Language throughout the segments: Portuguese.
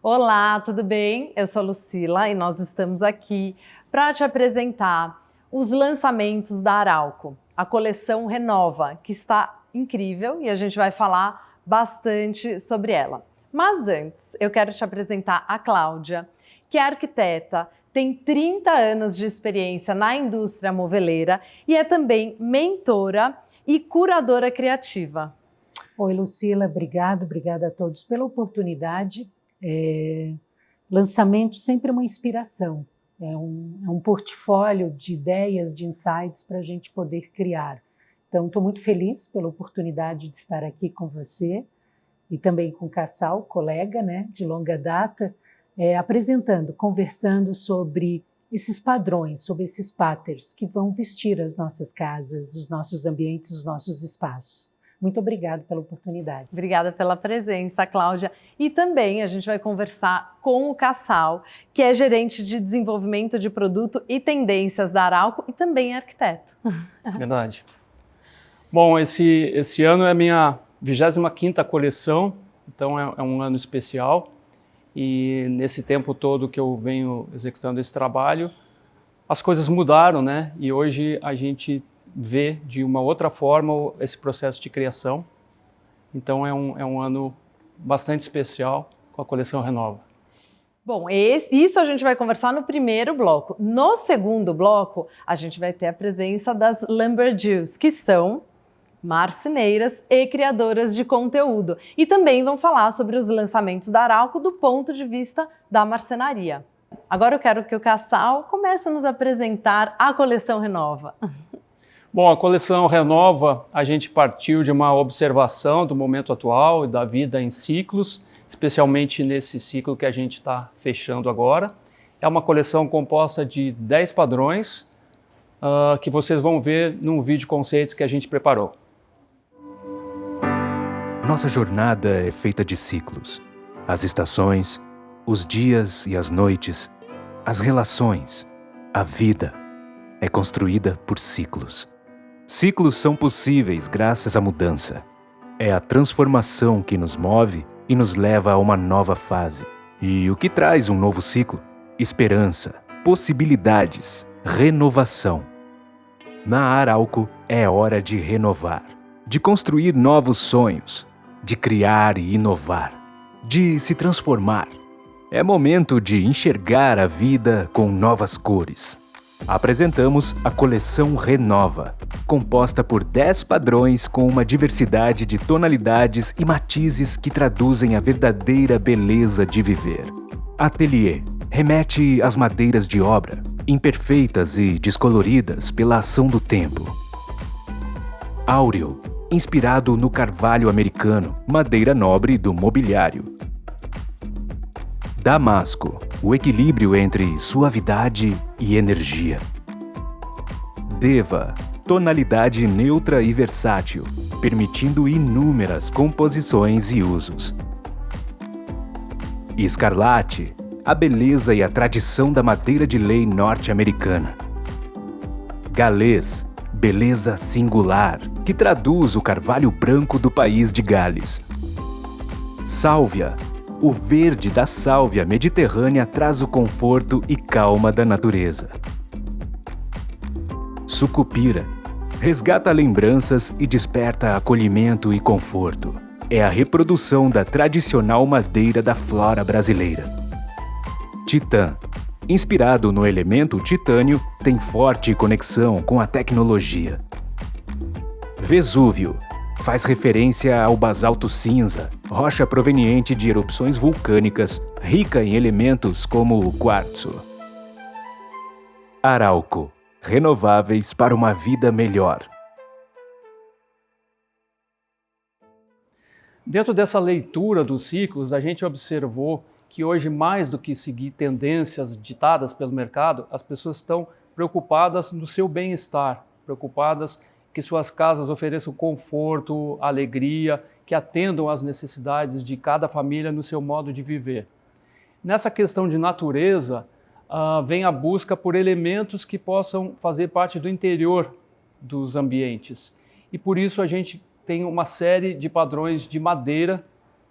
Olá, tudo bem? Eu sou a Lucila e nós estamos aqui para te apresentar os lançamentos da Arauco, a coleção Renova, que está incrível e a gente vai falar bastante sobre ela. Mas antes, eu quero te apresentar a Cláudia, que é arquiteta, tem 30 anos de experiência na indústria moveleira e é também mentora e curadora criativa. Oi, Lucila, obrigada a todos pela oportunidade. Lançamento sempre é uma inspiração, é um portfólio de ideias, de insights para a gente poder criar. Então, estou muito feliz pela oportunidade de estar aqui com você e também com o Cassal, colega, né, de longa data, apresentando, conversando sobre esses padrões, sobre esses patterns que vão vestir as nossas casas, os nossos ambientes, os nossos espaços. Muito obrigada pela oportunidade. Obrigada pela presença, Cláudia. E também a gente vai conversar com o Cassal, que é gerente de desenvolvimento de produto e tendências da Arauco e também é arquiteto. Verdade. Bom, esse ano é a minha 25ª coleção, então é um ano especial. E nesse tempo todo que eu venho executando esse trabalho, as coisas mudaram, né? E hoje a gente vê de uma outra forma esse processo de criação. Então é um ano bastante especial com a coleção Renova. Bom, isso a gente vai conversar no primeiro bloco. No segundo bloco, a gente vai ter a presença das Lumberjills, que são marceneiras e criadoras de conteúdo. E também vão falar sobre os lançamentos da Arauco do ponto de vista da marcenaria. Agora eu quero que o Cassal comece a nos apresentar a coleção Renova. Bom, a coleção Renova, a gente partiu de uma observação do momento atual e da vida em ciclos, especialmente nesse ciclo que a gente está fechando agora. É uma coleção composta de 10 padrões que vocês vão ver num vídeo conceito que a gente preparou. Nossa jornada é feita de ciclos. As estações, os dias e as noites, as relações, a vida é construída por ciclos. Ciclos são possíveis graças à mudança. É a transformação que nos move e nos leva a uma nova fase. E o que traz um novo ciclo? Esperança, possibilidades, renovação. Na Arauco é hora de renovar, de construir novos sonhos, de criar e inovar, de se transformar. É momento de enxergar a vida com novas cores. Apresentamos a coleção Renova, composta por 10 padrões com uma diversidade de tonalidades e matizes que traduzem a verdadeira beleza de viver. Atelier remete às madeiras de obra, imperfeitas e descoloridas pela ação do tempo. Áureo, inspirado no carvalho americano, madeira nobre do mobiliário. Damasco, o equilíbrio entre suavidade e energia. Deva, tonalidade neutra e versátil, permitindo inúmeras composições e usos. Escarlate, a beleza e a tradição da madeira de lei norte-americana. Galês, beleza singular, que traduz o carvalho branco do país de Gales. Sálvia, o verde da sálvia mediterrânea traz o conforto e calma da natureza. Sucupira, resgata lembranças e desperta acolhimento e conforto. É a reprodução da tradicional madeira da flora brasileira. Titã, inspirado no elemento titânio, tem forte conexão com a tecnologia. Vesúvio, faz referência ao basalto cinza, rocha proveniente de erupções vulcânicas, rica em elementos como o quartzo. Arauco, renováveis para uma vida melhor. Dentro dessa leitura dos ciclos, a gente observou que hoje, mais do que seguir tendências ditadas pelo mercado, as pessoas estão preocupadas no seu bem-estar, preocupadas que suas casas ofereçam conforto, alegria, que atendam às necessidades de cada família no seu modo de viver. Nessa questão de natureza, vem a busca por elementos que possam fazer parte do interior dos ambientes. E por isso a gente tem uma série de padrões de madeira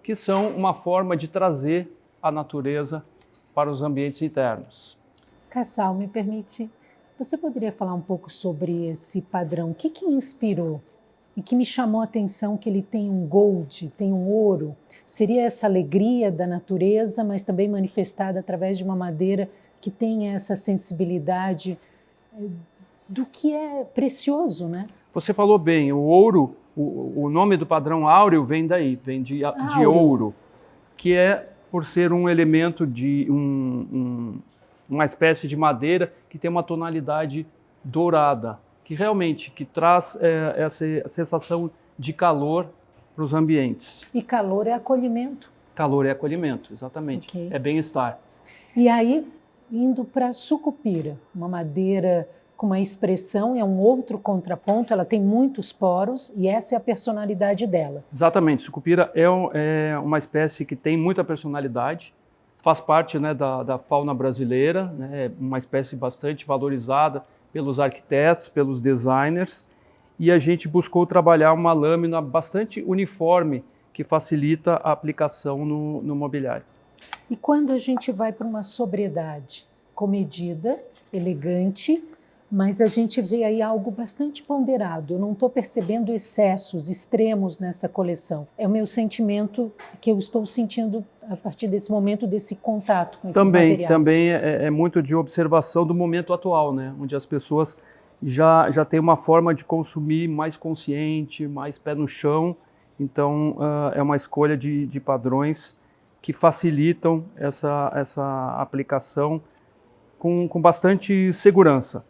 que são uma forma de trazer a natureza para os ambientes internos. Kassal, me permite, você poderia falar um pouco sobre esse padrão? O que inspirou e que me chamou a atenção que ele tem um gold, tem um ouro? Seria essa alegria da natureza, mas também manifestada através de uma madeira que tem essa sensibilidade do que é precioso, né? Você falou bem, o ouro, o nome do padrão áureo vem daí, vem de ouro, que é por ser um elemento de uma espécie de madeira que tem uma tonalidade dourada, que realmente traz essa sensação de calor para os ambientes. E calor é acolhimento. Calor é acolhimento, exatamente. Okay. É bem-estar. E aí, indo para a sucupira, uma madeira com uma expressão, é um outro contraponto, ela tem muitos poros e essa é a personalidade dela. Exatamente, sucupira é uma espécie que tem muita personalidade, faz parte, né, da fauna brasileira, né, é uma espécie bastante valorizada pelos arquitetos, pelos designers, e a gente buscou trabalhar uma lâmina bastante uniforme que facilita a aplicação no mobiliário. E quando a gente vai para uma sobriedade comedida, elegante, mas a gente vê aí algo bastante ponderado. Eu não estou percebendo excessos extremos nessa coleção. É o meu sentimento que eu estou sentindo a partir desse momento, desse contato com esses materiais. Também é muito de observação do momento atual, né? Onde as pessoas já têm uma forma de consumir mais consciente, mais pé no chão. Então, é uma escolha de padrões que facilitam essa aplicação com bastante segurança.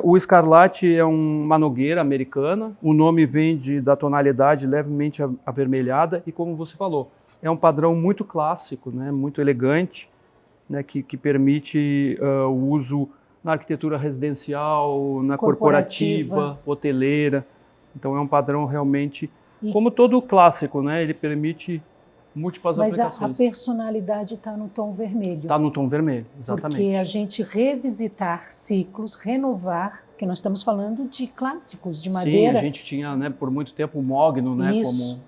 O escarlate é uma nogueira americana, o nome vem da tonalidade levemente avermelhada e, como você falou, é um padrão muito clássico, né, muito elegante, né, que permite o uso na arquitetura residencial, na corporativa, hoteleira. Então é um padrão realmente, como todo clássico, né, ele permite múltiplas aplicações. Mas a personalidade está no tom vermelho. Está no tom vermelho, exatamente. Porque a gente revisitar ciclos, renovar, porque nós estamos falando de clássicos, de madeira. Sim, a gente tinha, né, por muito tempo o mogno, né,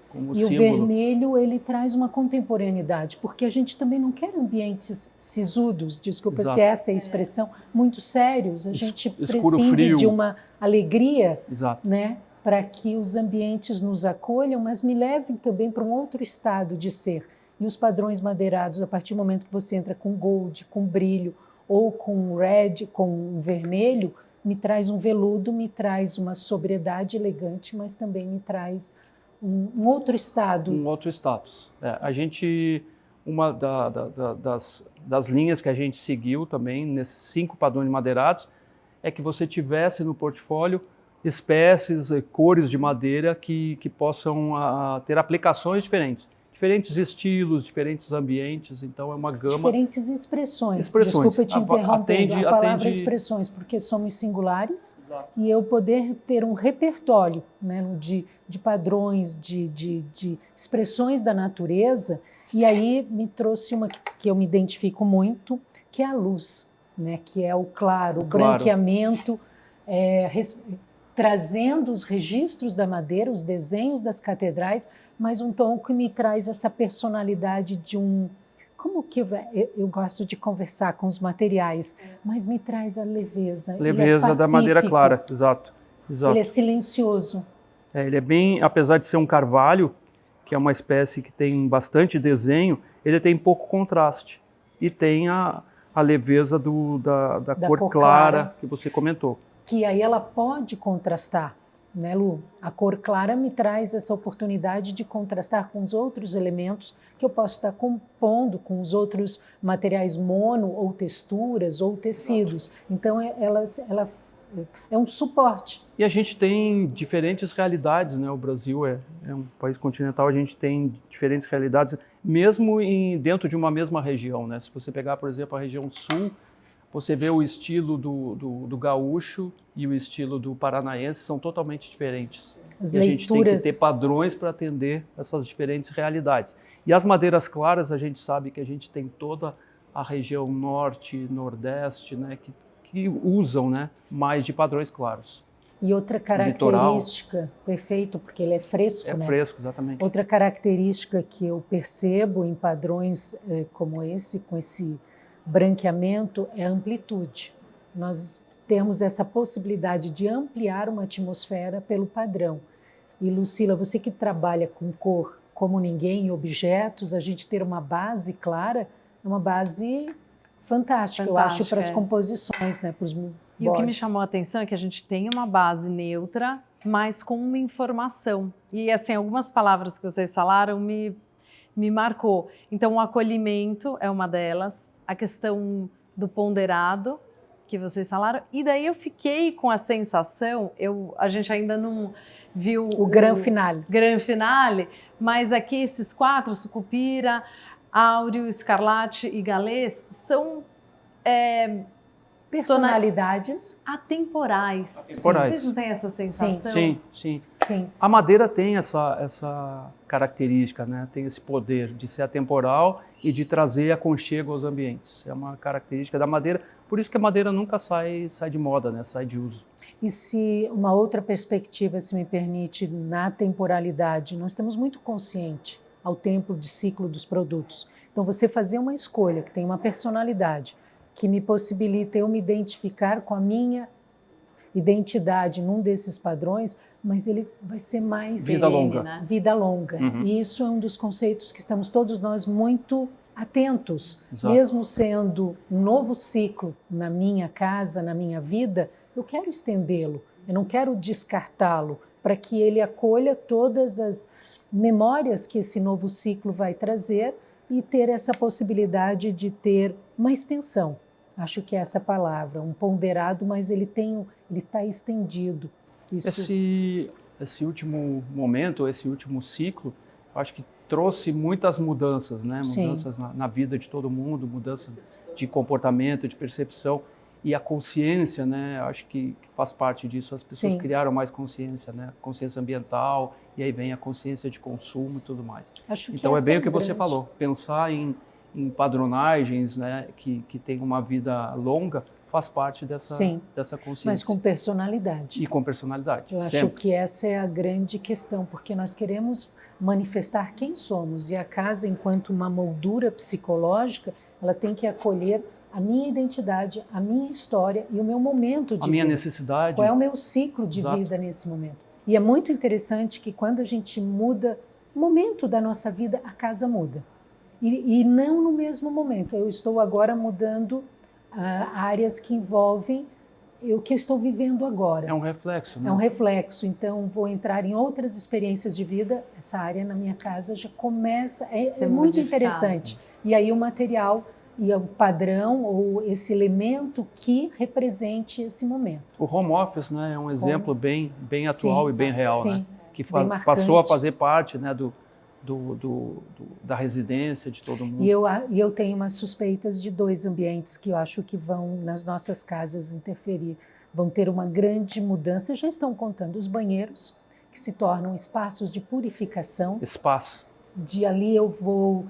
como e símbolo. O vermelho, ele traz uma contemporaneidade, porque a gente também não quer ambientes sisudos, desculpa se essa é a expressão, muito sérios. A gente prescinde de uma alegria, né, para que os ambientes nos acolham, mas me levem também para um outro estado de ser. E os padrões madeirados, a partir do momento que você entra com gold, com brilho, ou com red, com vermelho, me traz um veludo, me traz uma sobriedade elegante, mas também me traz um outro estado. Um outro status. A gente, uma das linhas que a gente seguiu também, nesses 5 padrões madeirados, é que você tivesse no portfólio espécies, cores de madeira que possam ter aplicações diferentes. Diferentes estilos, diferentes ambientes, então é uma gama... Diferentes expressões. Desculpa te interrompendo, a palavra expressões, porque somos singulares. Exato. E eu poder ter um repertório, né, de padrões, de expressões da natureza, e aí me trouxe uma que eu me identifico muito, que é a luz, né, que é o claro, o branqueamento, trazendo os registros da madeira, os desenhos das catedrais, mas um tom que me traz essa personalidade de um... Como que eu gosto de conversar com os materiais, mas me traz a leveza. Leveza da madeira clara, exato. Ele é silencioso. Ele é bem, apesar de ser um carvalho, que é uma espécie que tem bastante desenho, ele tem pouco contraste. E tem a leveza da cor clara que você comentou. Que aí ela pode contrastar, né, Lu? A cor clara me traz essa oportunidade de contrastar com os outros elementos que eu posso estar compondo com os outros materiais mono, ou texturas, ou tecidos. Então, ela é um suporte. E a gente tem diferentes realidades, né? O Brasil é um país continental, a gente tem diferentes realidades, mesmo dentro de uma mesma região, né? Se você pegar, por exemplo, a região sul, você vê o estilo do gaúcho e o estilo do paranaense são totalmente diferentes. E a gente tem que ter padrões para atender essas diferentes realidades. E as madeiras claras, a gente sabe que a gente tem toda a região norte, nordeste, né, que usam, né, mais de padrões claros. E outra característica, perfeito, porque ele é fresco, né? É fresco, exatamente. Outra característica que eu percebo em padrões como esse, com esse branqueamento, é a amplitude. Nós temos essa possibilidade de ampliar uma atmosfera pelo padrão. E Lucila, você que trabalha com cor como ninguém em objetos, a gente ter uma base clara é uma base fantástica, eu acho, para as composições, né? Para os E o que me chamou a atenção é que a gente tem uma base neutra, mas com uma informação. E assim, algumas palavras que vocês falaram me marcou. Então, o acolhimento é uma delas, a questão do ponderado, que vocês falaram, e daí eu fiquei com a sensação, a gente ainda não viu o grande finale, mas aqui esses 4, Sucupira, Áureo, Escarlate e Galês, são personalidades atemporais. Atemporais. Vocês não têm essa sensação? Sim. Sim. A madeira tem essa característica, né? Tem esse poder de ser atemporal e de trazer aconchego aos ambientes. É uma característica da madeira, por isso que a madeira nunca sai de moda, né? Sai de uso. E se uma outra perspectiva, se me permite, na temporalidade, nós estamos muito conscientes ao tempo de ciclo dos produtos. Então, você fazer uma escolha que tem uma personalidade, que me possibilita eu me identificar com a minha identidade num desses padrões, mas ele vai ser mais... Vida longa. Né? Vida longa. Uhum. E isso é um dos conceitos que estamos todos nós muito atentos. Exato. Mesmo sendo um novo ciclo na minha casa, na minha vida, eu quero estendê-lo, eu não quero descartá-lo, para que ele acolha todas as memórias que esse novo ciclo vai trazer e ter essa possibilidade de ter uma extensão. Acho que é essa palavra, um ponderado, mas ele está estendido. Isso... Esse último momento, esse último ciclo, acho que trouxe muitas mudanças, né? Mudanças na vida de todo mundo, mudanças de comportamento, de percepção. E a consciência, né? Acho que faz parte disso. As pessoas criaram mais consciência, né? Consciência ambiental, e aí vem a consciência de consumo e tudo mais. Então é bem o que você falou, pensar em padronagens, né? Que tem uma vida longa, faz parte dessa consciência. Mas com personalidade. E com personalidade. Eu acho que essa é a grande questão, porque nós queremos manifestar quem somos, e a casa, enquanto uma moldura psicológica, ela tem que acolher a minha identidade, a minha história e o meu momento de vida. A minha necessidade. Qual é o meu ciclo de vida nesse momento? E é muito interessante que quando a gente muda o momento da nossa vida, a casa muda. E não no mesmo momento. Eu estou agora mudando áreas que envolvem o que eu estou vivendo agora. É um reflexo, né? É um reflexo. Então, vou entrar em outras experiências de vida. Essa área na minha casa já começa... É muito interessante. E aí o material... e o padrão ou esse elemento que represente esse momento. O home office, né, é um exemplo bem atual e bem real, né? Que passou a fazer parte, né, da residência de todo mundo. E eu tenho umas suspeitas de 2 ambientes que eu acho que vão, nas nossas casas, interferir. Vão ter uma grande mudança. Já estão contando os banheiros, que se tornam espaços de purificação. Espaço. De ali eu vou...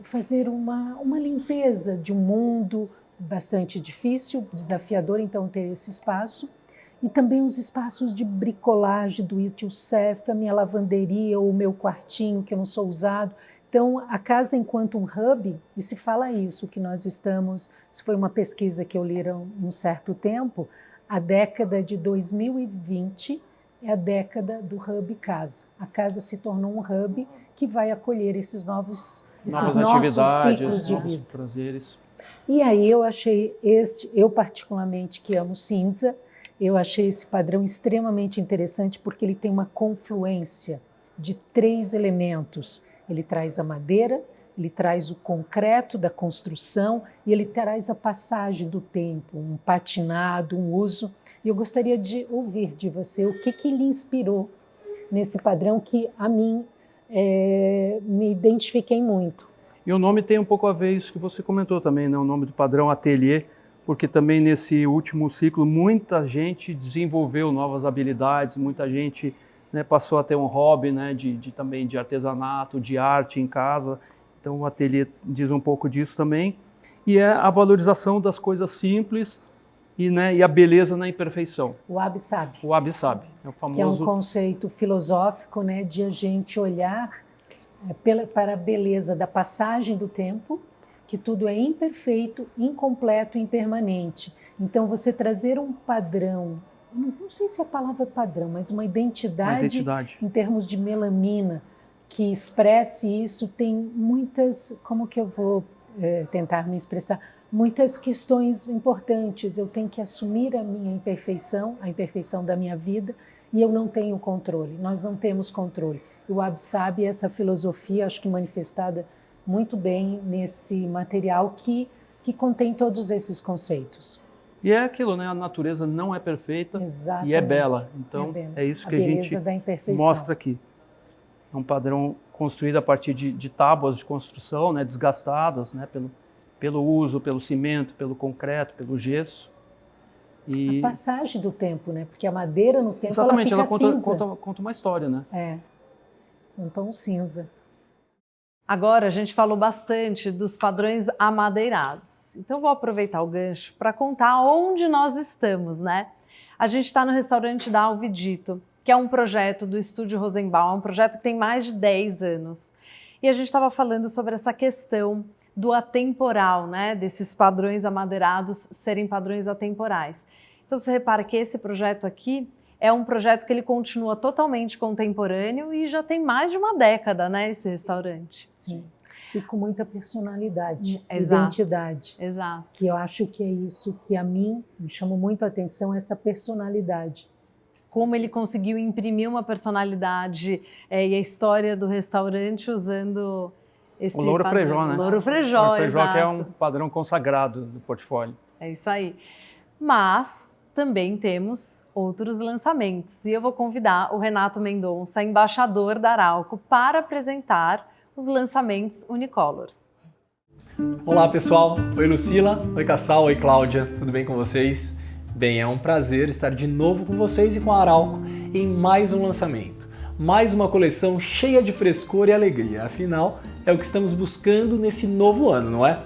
fazer uma limpeza de um mundo bastante difícil, desafiador, então ter esse espaço. E também os espaços de bricolagem do it yourself, a minha lavanderia ou o meu quartinho que eu não sou usado. Então, a casa enquanto um hub, e se fala isso, que nós estamos, isso foi uma pesquisa que eu li há um certo tempo, a década de 2020 é a década do hub casa. A casa se tornou um hub que vai acolher esses nossos ciclos de vida. Prazeres. E aí eu achei eu particularmente que amo cinza, eu achei esse padrão extremamente interessante porque ele tem uma confluência de 3 elementos. Ele traz a madeira, ele traz o concreto da construção e ele traz a passagem do tempo, um patinado, um uso. E eu gostaria de ouvir de você o que lhe inspirou nesse padrão que a mim me identifiquei muito. E o nome tem um pouco a ver isso que você comentou também, né? O nome do padrão Ateliê, porque também nesse último ciclo muita gente desenvolveu novas habilidades, muita gente, né, passou a ter um hobby, né, também de artesanato, de arte em casa. Então o Ateliê diz um pouco disso também. E é a valorização das coisas simples e a beleza na imperfeição. O Wabi-Sabi. O Wabi-Sabi. É o famoso... Que é um conceito filosófico, né, de a gente olhar para a beleza da passagem do tempo, que tudo é imperfeito, incompleto, impermanente. Então, você trazer um padrão, não sei se a palavra é padrão, mas uma identidade em termos de melamina, que expresse isso, tem muitas, como que eu vou tentar me expressar, muitas questões importantes. Eu tenho que assumir a minha imperfeição, a imperfeição da minha vida, e eu não tenho controle, nós não temos controle. O Wabi-Sabi, essa filosofia, acho que manifestada muito bem nesse material que contém todos esses conceitos. E é aquilo, né? A natureza não é perfeita. Exatamente. E é bela. Então, é isso que a gente mostra aqui. É um padrão construído a partir de tábuas de construção, né? Desgastadas, né? Pelo uso, pelo cimento, pelo concreto, pelo gesso. E... A passagem do tempo, né? Porque a madeira no tempo exatamente, ela fica cinza. Conta uma história, né? É, um tom cinza. Agora a gente falou bastante dos padrões amadeirados. Então vou aproveitar o gancho para contar onde nós estamos, né? A gente está no restaurante da Alvidito, que é um projeto do Estúdio Rosenbaum, um projeto que tem mais de 10 anos. E a gente estava falando sobre essa questão do atemporal, né? Desses padrões amadeirados serem padrões atemporais. Então você repara que esse projeto aqui é um projeto que ele continua totalmente contemporâneo e já tem mais de uma década, né, esse restaurante. Sim. E com muita personalidade, exato, identidade. Exato. Que eu acho que é isso que a mim me chama muito a atenção, essa personalidade. Como ele conseguiu imprimir uma personalidade e a história do restaurante usando esse o Louro Frejó, né? Louro Frejó, Louro Frejó, exato. Que é um padrão consagrado do portfólio. É isso aí. Mas também temos outros lançamentos e eu vou convidar o Renato Mendonça, embaixador da Arauco, para apresentar os lançamentos Unicolors. Olá pessoal, oi Lucila, oi Cassal, oi Cláudia, tudo bem com vocês? Bem, é um prazer estar de novo com vocês e com a Arauco em mais um lançamento. Mais uma coleção cheia de frescor e alegria, afinal é o que estamos buscando nesse novo ano, não é?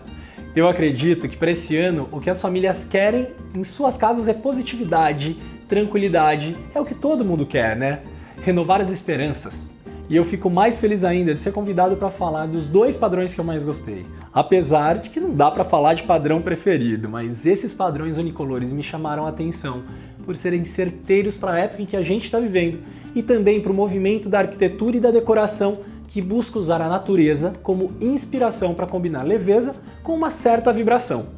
Eu acredito que para esse ano o que as famílias querem em suas casas é positividade, tranquilidade, é o que todo mundo quer, né? Renovar as esperanças. E eu fico mais feliz ainda de ser convidado para falar dos 2 padrões que eu mais gostei. Apesar de que não dá para falar de padrão preferido, mas esses padrões unicolores me chamaram a atenção por serem certeiros para a época em que a gente está vivendo e também para o movimento da arquitetura e da decoração que busca usar a natureza como inspiração para combinar leveza com uma certa vibração.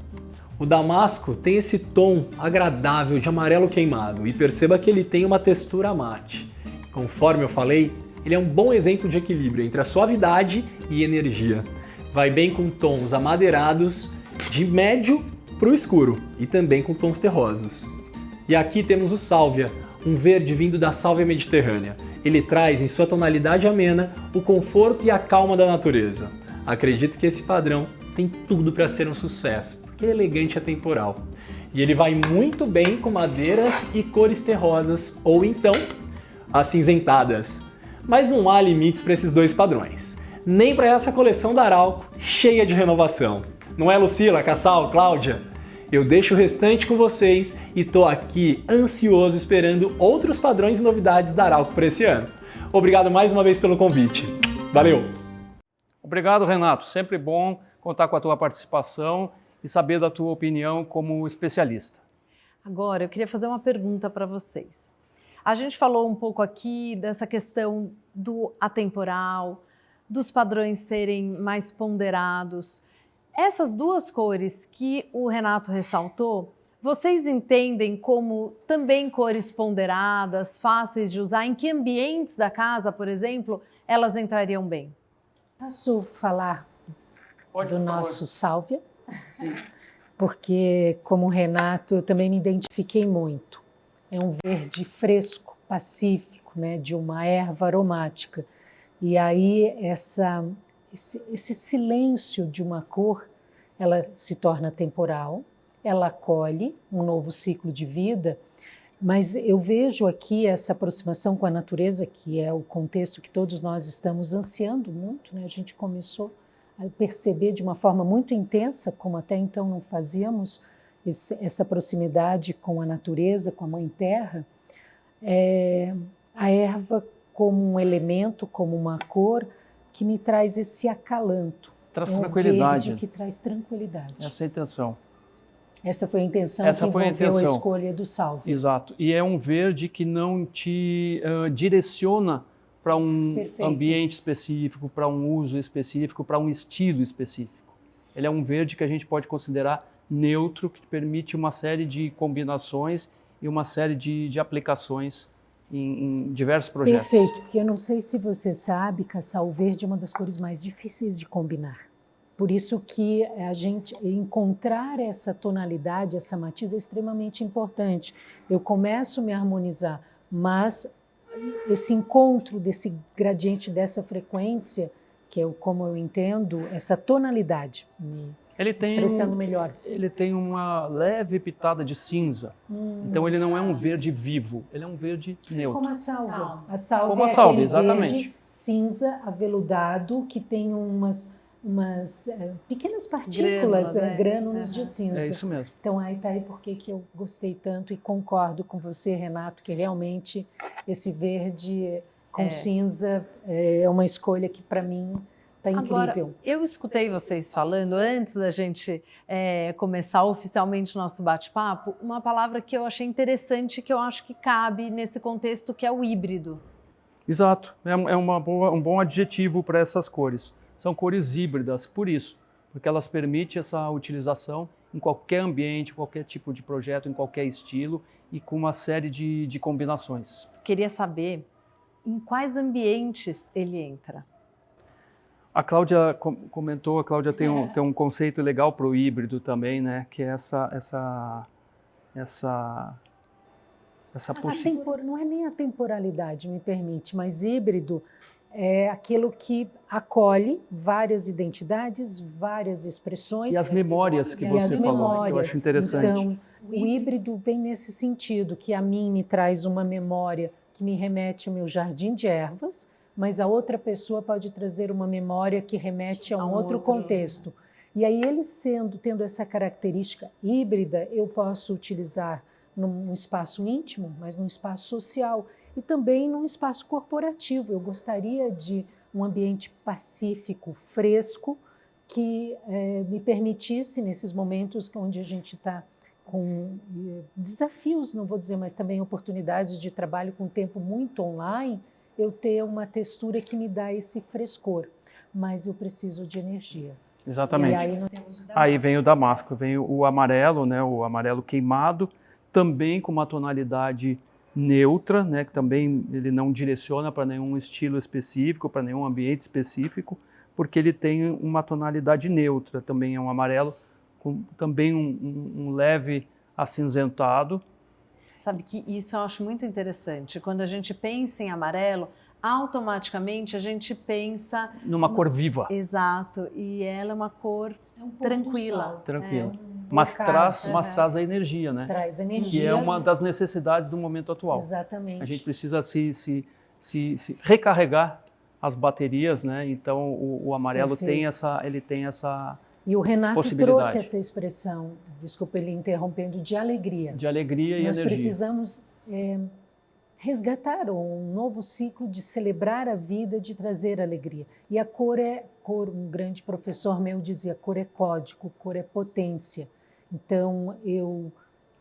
O damasco tem esse tom agradável de amarelo queimado e perceba que ele tem uma textura mate. Conforme eu falei, ele é um bom exemplo de equilíbrio entre a suavidade e energia. Vai bem com tons amadeirados, de médio para o escuro e também com tons terrosos. E aqui temos o sálvia, um verde vindo da sálvia mediterrânea. Ele traz em sua tonalidade amena o conforto e a calma da natureza. Acredito que esse padrão tem tudo para ser um sucesso, porque é elegante e atemporal. E ele vai muito bem com madeiras e cores terrosas, ou então acinzentadas. Mas não há limites para esses 2 padrões, nem para essa coleção da Arauco cheia de renovação. Não é, Lucila, Cassal, Cláudia? Eu deixo o restante com vocês e tô aqui ansioso esperando outros padrões e novidades da Arauco para esse ano. Obrigado mais uma vez pelo convite. Valeu! Obrigado, Renato. Sempre bom contar com a tua participação e saber da tua opinião como especialista. Agora, eu queria fazer uma pergunta para vocês. A gente falou um pouco aqui dessa questão do atemporal, dos padrões serem mais ponderados. Essas 2 cores que o Renato ressaltou, vocês entendem como também cores ponderadas, fáceis de usar? Em que ambientes da casa, por exemplo, elas entrariam bem? Posso falar do nosso sálvia? Sim. Porque, como o Renato, eu também me identifiquei muito. É um verde fresco, pacífico, né, de uma erva aromática. E aí esse silêncio de uma cor, ela se torna temporal, ela acolhe um novo ciclo de vida, mas eu vejo aqui essa aproximação com a natureza, que é o contexto que todos nós estamos ansiando muito, né? A gente começou a perceber de uma forma muito intensa, como até então não fazíamos, essa proximidade com a natureza, com a Mãe Terra, a erva como um elemento, como uma cor que me traz esse acalanto. Traz um tranquilidade. Verde que traz tranquilidade. Essa é a intenção. Essa foi a intenção Essa que foi a envolveu a intenção. escolha do salvia. Exato. E é um verde que não te direciona para um Perfeito. ambiente específico, para um uso específico, para um estilo específico. Ele é um verde que a gente pode considerar neutro, que permite uma série de combinações e uma série de aplicações em diversos projetos. Perfeito, porque eu não sei se você sabe, Cassal, o verde é uma das cores mais difíceis de combinar. Por isso que a gente encontrar essa tonalidade, essa matiz é extremamente importante. Eu começo a me harmonizar, mas esse encontro desse gradiente, dessa frequência, que é como eu entendo, essa tonalidade, expressando melhor. Ele tem uma leve pitada de cinza. Então ele não é um verde vivo, ele é um verde neutro. Como a sálvia. A sálvia Como a é sálvia, aquele exatamente. verde cinza aveludado que tem umas pequenas partículas, grânulos de cinza. É isso mesmo. Então aí está aí porque que eu gostei tanto e concordo com você, Renato, que realmente esse verde com cinza é uma escolha que para mim está incrível. Agora, eu escutei vocês falando, antes da gente começar oficialmente o nosso bate-papo, uma palavra que eu achei interessante, que eu acho que cabe nesse contexto, que é o híbrido. Exato, é um bom adjetivo para essas cores. São cores híbridas, por isso, porque elas permitem essa utilização em qualquer ambiente, qualquer tipo de projeto, em qualquer estilo e com uma série de combinações. Queria saber em quais ambientes ele entra. A Cláudia comentou, a Cláudia tem um conceito legal para o híbrido também, né? Que é essa Não é nem a temporalidade, me permite, mas híbrido é aquilo que acolhe várias identidades, várias expressões. E as memórias que você falou, que eu acho interessante. Então, o híbrido vem nesse sentido, que a mim me traz uma memória que me remete ao meu jardim de ervas, mas a outra pessoa pode trazer uma memória que remete a um outro contexto. E aí, ele tendo essa característica híbrida, eu posso utilizar num espaço íntimo, mas num espaço social e também num espaço corporativo. Eu gostaria de um ambiente pacífico, fresco, que me permitisse, nesses momentos onde a gente está com desafios, não vou dizer, mas também oportunidades de trabalho com tempo muito online, eu ter uma textura que me dá esse frescor, mas eu preciso de energia. Exatamente. E aí nós temos o damasco. Aí vem o damasco, vem o amarelo, né, o amarelo queimado, também com uma tonalidade neutra, né, que também ele não direciona para nenhum estilo específico, para nenhum ambiente específico, porque ele tem uma tonalidade neutra, também é um amarelo, com também um leve acinzentado. Sabe que isso eu acho muito interessante. Quando a gente pensa em amarelo, automaticamente a gente pensa numa cor viva. Exato, e ela é uma cor tranquila. Tranquila. Mas traz a energia, né? Traz energia. Que é uma das necessidades do momento atual. Exatamente. A gente precisa se recarregar as baterias, né? Então o amarelo tem essa E o Renato possibilidade. trouxe essa expressão, desculpa ele interrompendo, de alegria. De alegria e Nós energia. precisamos resgatar um novo ciclo de celebrar a vida, de trazer alegria. E a cor um grande professor meu dizia, cor é código, cor é potência. Então eu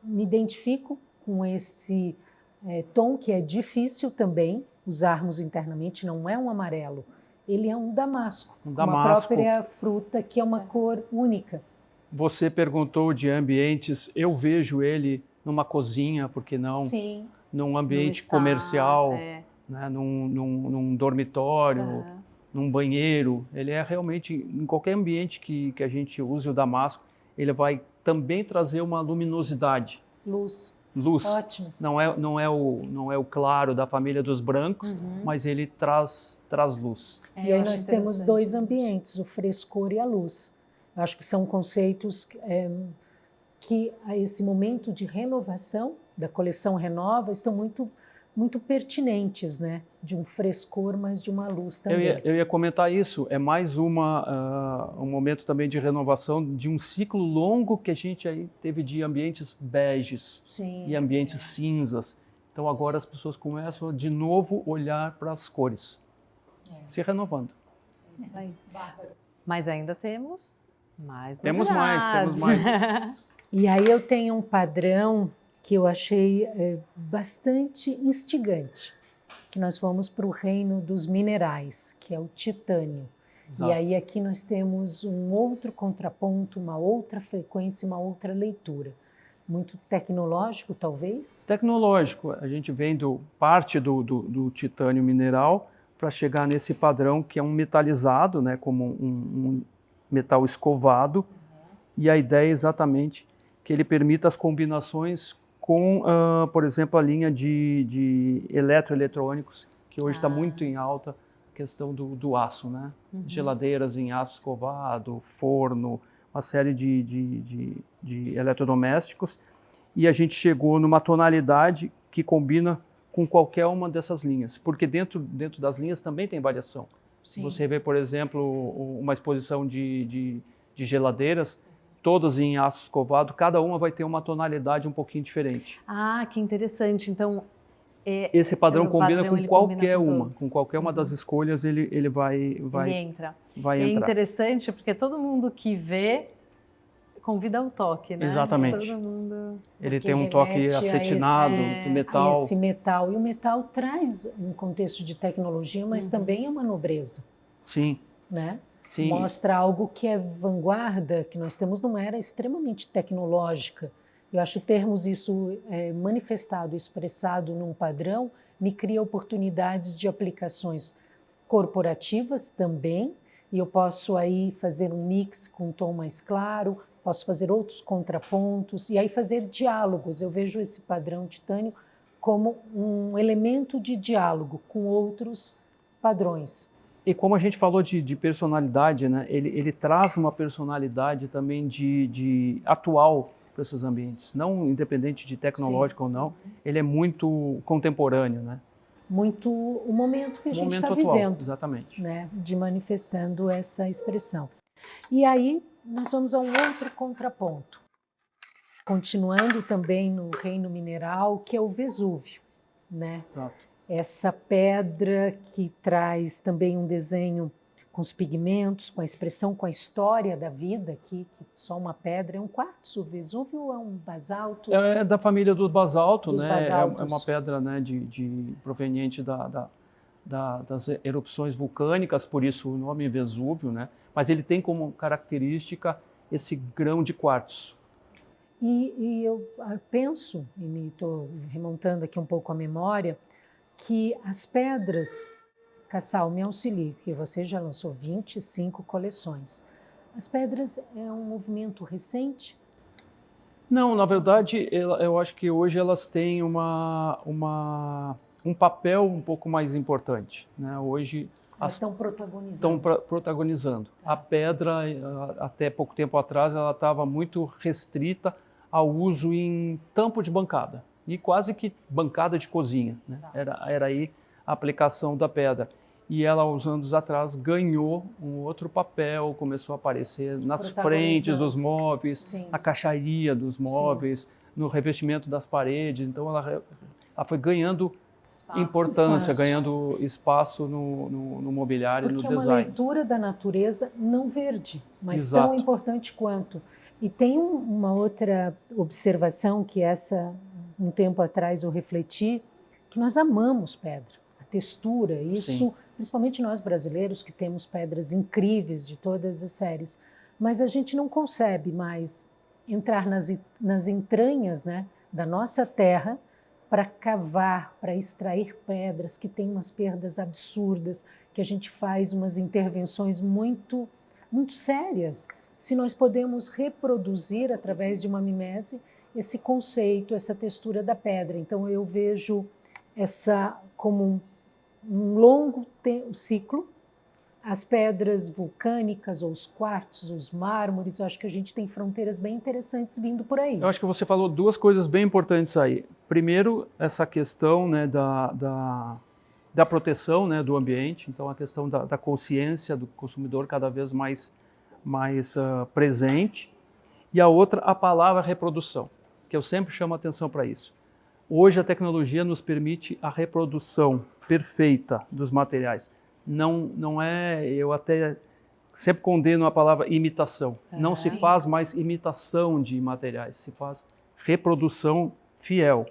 me identifico com esse tom que é difícil também usarmos internamente, não é um amarelo, ele é um damasco, uma própria fruta que é uma cor única. Você perguntou de ambientes, eu vejo ele numa cozinha, por que não? Sim. Num ambiente comercial, né? num dormitório, num banheiro. Ele é realmente, em qualquer ambiente que a gente use o damasco, ele vai também trazer uma luminosidade. Luz. Ótimo. Não é o claro da família dos brancos, mas ele traz luz. E aí nós temos dois ambientes, o frescor e a luz. Eu acho que são conceitos que a esse momento de renovação da coleção Renova estão muito muito pertinentes, né? De um frescor, mas de uma luz também. Eu ia comentar isso, é mais um momento também de renovação de um ciclo longo que a gente aí teve de ambientes beges e ambientes cinzas. Então agora as pessoas começam a de novo olhar para as cores, se renovando. Isso aí. Mas ainda temos mais Temos novidades. mais. E aí eu tenho um padrão que eu achei bastante instigante, que nós fomos para o reino dos minerais, que é o titânio. Exato. E aí aqui nós temos um outro contraponto, uma outra frequência, uma outra leitura. Muito tecnológico, talvez? Tecnológico, a gente vem parte do titânio mineral para chegar nesse padrão que é um metalizado, né, como um metal escovado, e a ideia é exatamente que ele permita as combinações com, por exemplo, a linha de eletroeletrônicos, que hoje está muito em alta, a questão do aço, né? Geladeiras em aço escovado, forno, uma série de eletrodomésticos, e a gente chegou numa tonalidade que combina com qualquer uma dessas linhas, porque dentro das linhas também tem variação. Sim. Você vê, por exemplo, uma exposição de geladeiras, todas em aço escovado, cada uma vai ter uma tonalidade um pouquinho diferente. Ah, que interessante. Então, esse padrão combina com qualquer todos. com qualquer uma das escolhas, ele vai Ele entra. vai É entrar. interessante porque todo mundo que vê convida ao toque, né? Exatamente. Todo mundo... Ele Porque tem um toque remete a acetinado, esse- do metal. Esse metal. E o metal traz um contexto de tecnologia, mas também é uma nobreza, Sim, né? sim. Mostra algo que é vanguarda, que nós temos numa era extremamente tecnológica. Eu acho termos isso manifestado, expressado num padrão, me cria oportunidades de aplicações corporativas também, e eu posso aí fazer um mix com um tom mais claro, posso fazer outros contrapontos, e aí fazer diálogos. Eu vejo esse padrão titânio como um elemento de diálogo com outros padrões. E como a gente falou de personalidade, né? Ele traz uma personalidade também de atual para esses ambientes, não independente de tecnológico ou não, ele é muito contemporâneo, né? Muito o momento que a gente está atual, vivendo, exatamente. né, de manifestando essa expressão. E aí nós vamos a um outro contraponto, continuando também no reino mineral, que é o Vesúvio, né? Exato. Essa pedra que traz também um desenho com os pigmentos, com a expressão, com a história da vida aqui, que só uma pedra, é um quartzo. O Vesúvio ou é um basalto? É da família do basalto, Dos né? basaltos. É uma pedra, né, proveniente das erupções vulcânicas, por isso o nome Vesúvio, né? Mas ele tem como característica esse grão de quartzo. E eu penso, e me estou remontando aqui um pouco a memória, que as pedras, Cassal, me auxilie, porque você já lançou 25 coleções. As pedras é um movimento recente? Não, na verdade, eu acho que hoje elas têm um papel um pouco mais importante, né? Hoje Elas estão protagonizando. protagonizando. A pedra, até pouco tempo atrás, ela estava muito restrita ao uso em tampo de bancada e quase que bancada de cozinha, né? Era aí a aplicação da pedra. E ela, uns anos atrás, ganhou um outro papel, começou a aparecer nas frentes dos móveis, Sim. na caixaria dos móveis, no revestimento das paredes. Então, ela foi ganhando importância, ganhando espaço no mobiliário e no Porque é uma design. leitura da natureza não verde, mas Exato. tão importante quanto. E tem uma outra observação que um tempo atrás eu refleti, que nós amamos pedra, a textura, isso, Sim. principalmente nós brasileiros que temos pedras incríveis de todas as séries, mas a gente não concebe mais entrar nas entranhas, né, da nossa terra para cavar, para extrair pedras que têm umas perdas absurdas, que a gente faz umas intervenções muito, muito sérias. Se nós podemos reproduzir através de uma mimese esse conceito, essa textura da pedra. Então eu vejo essa como um longo ciclo, as pedras vulcânicas, ou os quartzos, os mármores, eu acho que a gente tem fronteiras bem interessantes vindo por aí. Eu acho que você falou duas coisas bem importantes aí. Primeiro, essa questão, né, da proteção, né, do ambiente, então a questão da consciência do consumidor cada vez mais presente. E a outra, a palavra reprodução, que eu sempre chamo a atenção para isso. Hoje a tecnologia nos permite a reprodução perfeita dos materiais. Não é, eu até sempre condeno a palavra imitação. Não se faz mais imitação de materiais, se faz reprodução fiel.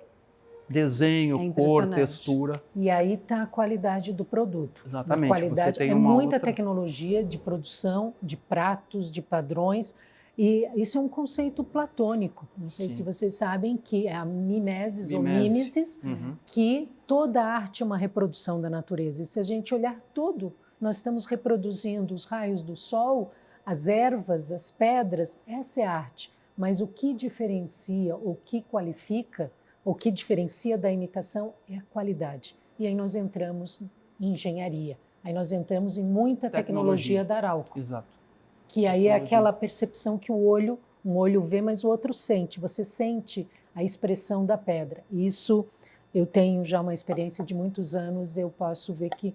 Desenho, cor, textura. E aí está a qualidade do produto. Exatamente. A qualidade você tem muita tecnologia de produção, de pratos, de padrões. E isso é um conceito platônico. Não sei se vocês sabem que é a mimesis ou mimesis, que toda arte é uma reprodução da natureza. E se a gente olhar tudo, nós estamos reproduzindo os raios do sol, as ervas, as pedras, essa é a arte. Mas o que diferencia, o que qualifica, o que diferencia da imitação é a qualidade. E aí nós entramos em engenharia, aí nós entramos em muita tecnologia da Arauco. Exato. Que aí é aquela percepção que um olho vê, mas o outro sente. Você sente a expressão da pedra. Isso, eu tenho já uma experiência de muitos anos, eu posso ver que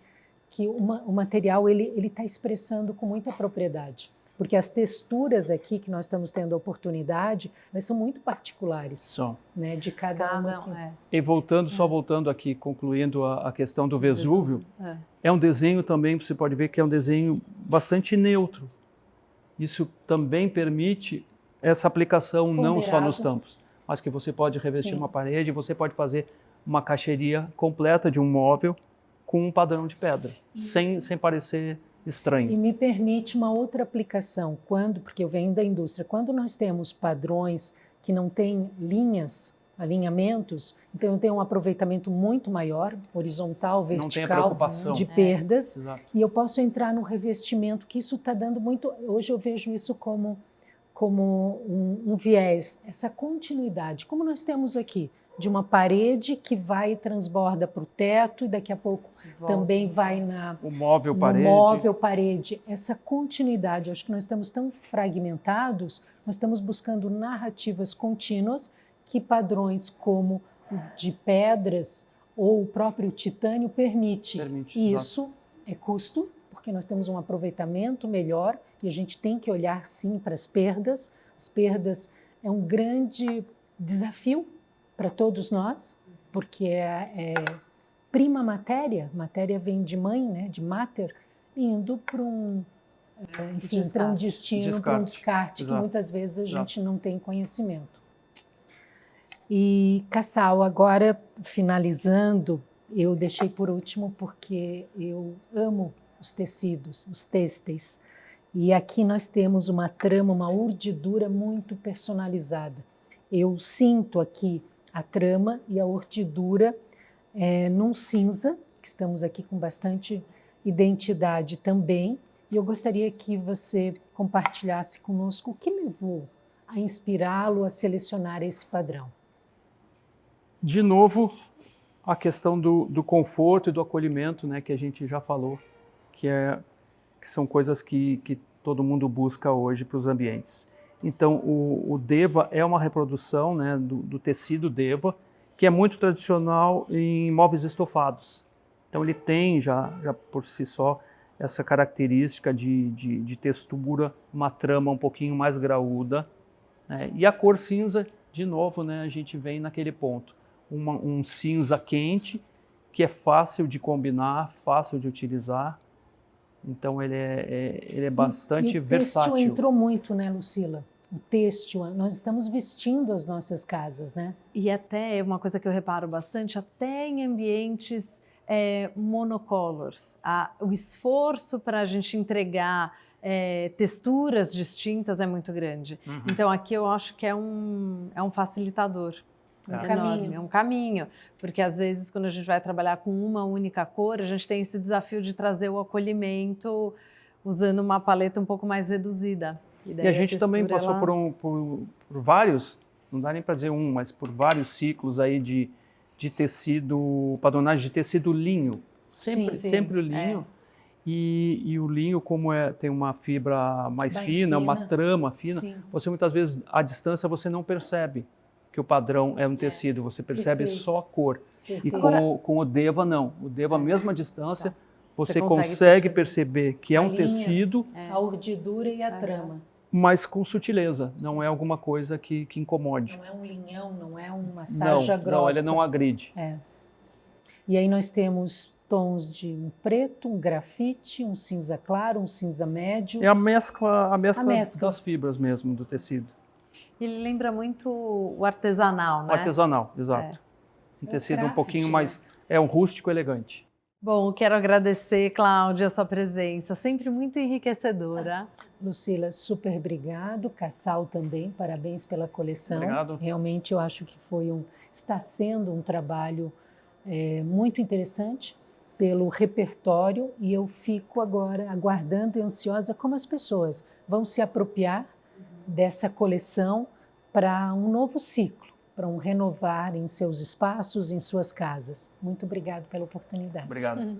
o material ele está expressando com muita propriedade. Porque as texturas aqui que nós estamos tendo a oportunidade, elas são muito particulares. São. Né, de cada uma. E voltando aqui, concluindo a questão do Vesúvio, é um desenho também, você pode ver que é um desenho bastante neutro. Isso também permite essa aplicação não só nos tampos, mas que você pode revestir uma parede, você pode fazer uma caixeria completa de um móvel com um padrão de pedra, sem parecer estranho. E me permite uma outra aplicação, porque eu venho da indústria, quando nós temos padrões que não têm linhas, alinhamentos, então eu tenho um aproveitamento muito maior, horizontal, vertical, de perdas, e eu posso entrar no revestimento, que isso está dando muito, hoje eu vejo isso como um viés, essa continuidade, como nós temos aqui, de uma parede que vai e transborda para o teto e daqui a pouco também vai no móvel parede. Essa continuidade, acho que nós estamos tão fragmentados, nós estamos buscando narrativas contínuas que padrões como de pedras ou o próprio titânio permite. Isso é custo, porque nós temos um aproveitamento melhor e a gente tem que olhar sim para as perdas. As perdas é um grande desafio para todos nós, porque é prima matéria vem de mãe, né, de mater, indo para um destino, para um descarte que muitas vezes a gente não tem conhecimento. E, Kassal, agora finalizando, eu deixei por último porque eu amo os tecidos, os têxteis. E aqui nós temos uma trama, uma urdidura muito personalizada. Eu sinto aqui a trama e a urdidura num cinza, que estamos aqui com bastante identidade também. E eu gostaria que você compartilhasse conosco o que levou a inspirá-lo a selecionar esse padrão. De novo, a questão do conforto e do acolhimento, né, que a gente já falou, que são coisas que todo mundo busca hoje para os ambientes. Então, o Deva é uma reprodução, né, do tecido Deva, que é muito tradicional em móveis estofados. Então, ele tem já por si só essa característica de textura, uma trama um pouquinho mais graúda, né? E a cor cinza, de novo, né, a gente vem naquele ponto. Um cinza quente, que é fácil de combinar, fácil de utilizar. Então, ele é bastante versátil. O têxtil entrou muito, né, Lucila? O têxtil, nós estamos vestindo as nossas casas, né? E até, uma coisa que eu reparo bastante, até em ambientes monocolors, o esforço para a gente entregar texturas distintas é muito grande. Então, aqui eu acho que é um facilitador. É um caminho, porque às vezes quando a gente vai trabalhar com uma única cor, a gente tem esse desafio de trazer o acolhimento usando uma paleta um pouco mais reduzida. E a gente também passou por vários, não dá nem para dizer mas por vários ciclos aí de tecido, padronagem de tecido linho, sempre o linho. E o linho, como tem uma fibra mais Mais fina, uma fina. trama fina, Sim. você muitas vezes, à distância, você não percebe que o padrão é um tecido, você percebe Perfeito. só a cor. E Perfeito. com o Deva, não. O Deva, mesmo à distância, Tá. você Você consegue consegue perceber que é A um linha. tecido, A urdidura e a trama. mas com sutileza. Não é alguma coisa que incomode. Não é um linhão, não é uma sarja Não, grossa. ele não agride. E aí nós temos tons de um preto, um grafite, um cinza claro, um cinza médio. É a mescla mescla. das fibras mesmo, do tecido. Ele lembra muito o artesanal, né? Artesanal, exato. Um É tecido um craft, pouquinho né? mais... É um rústico elegante. Bom, quero agradecer, Cláudia, a sua presença, sempre muito enriquecedora. Lucila, super obrigado. Cassal também, parabéns pela coleção. Obrigado. Realmente eu acho que está sendo um trabalho muito interessante pelo repertório e eu fico agora aguardando e ansiosa como as pessoas vão se apropriar dessa coleção para um novo ciclo, para um renovar em seus espaços, em suas casas. Muito obrigado pela oportunidade. Obrigado.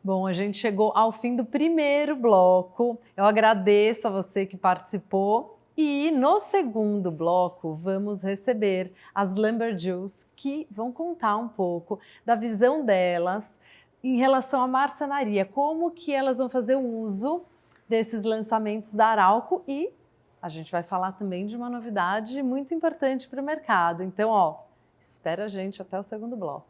Bom, a gente chegou ao fim do primeiro bloco. Eu agradeço a você que participou. E no segundo bloco, vamos receber as Lumberjills, que vão contar um pouco da visão delas em relação à marcenaria, como que elas vão fazer o uso desses lançamentos da Arauco e a gente vai falar também de uma novidade muito importante para o mercado. Então, espera a gente até o segundo bloco.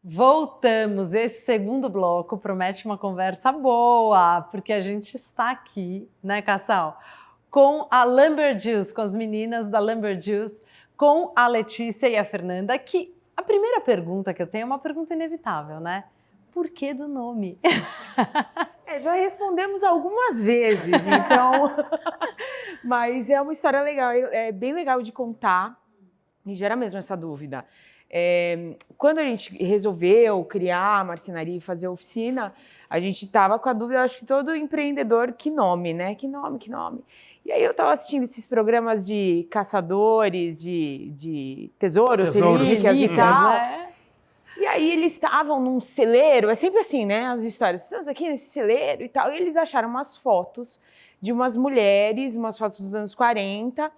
Voltamos, esse segundo bloco promete uma conversa boa, porque a gente está aqui, né, Cassal? Com a Lumberjills, com as meninas da Lumberjills, com a Letícia e a Fernanda, que a primeira pergunta que eu tenho é uma pergunta inevitável, né? Por que do nome? Já respondemos algumas vezes, então... Mas é uma história legal, é bem legal de contar e gera mesmo essa dúvida. Quando a gente resolveu criar a marcenaria e fazer a oficina, a gente estava com a dúvida, acho que todo empreendedor, que nome, né? Que nome? E aí eu estava assistindo esses programas de caçadores, de tesouros, relíquias e tal. né? E aí eles estavam num celeiro, é sempre assim, né, as histórias, estamos aqui nesse celeiro e tal, e eles acharam umas fotos de umas mulheres, umas fotos dos anos 40,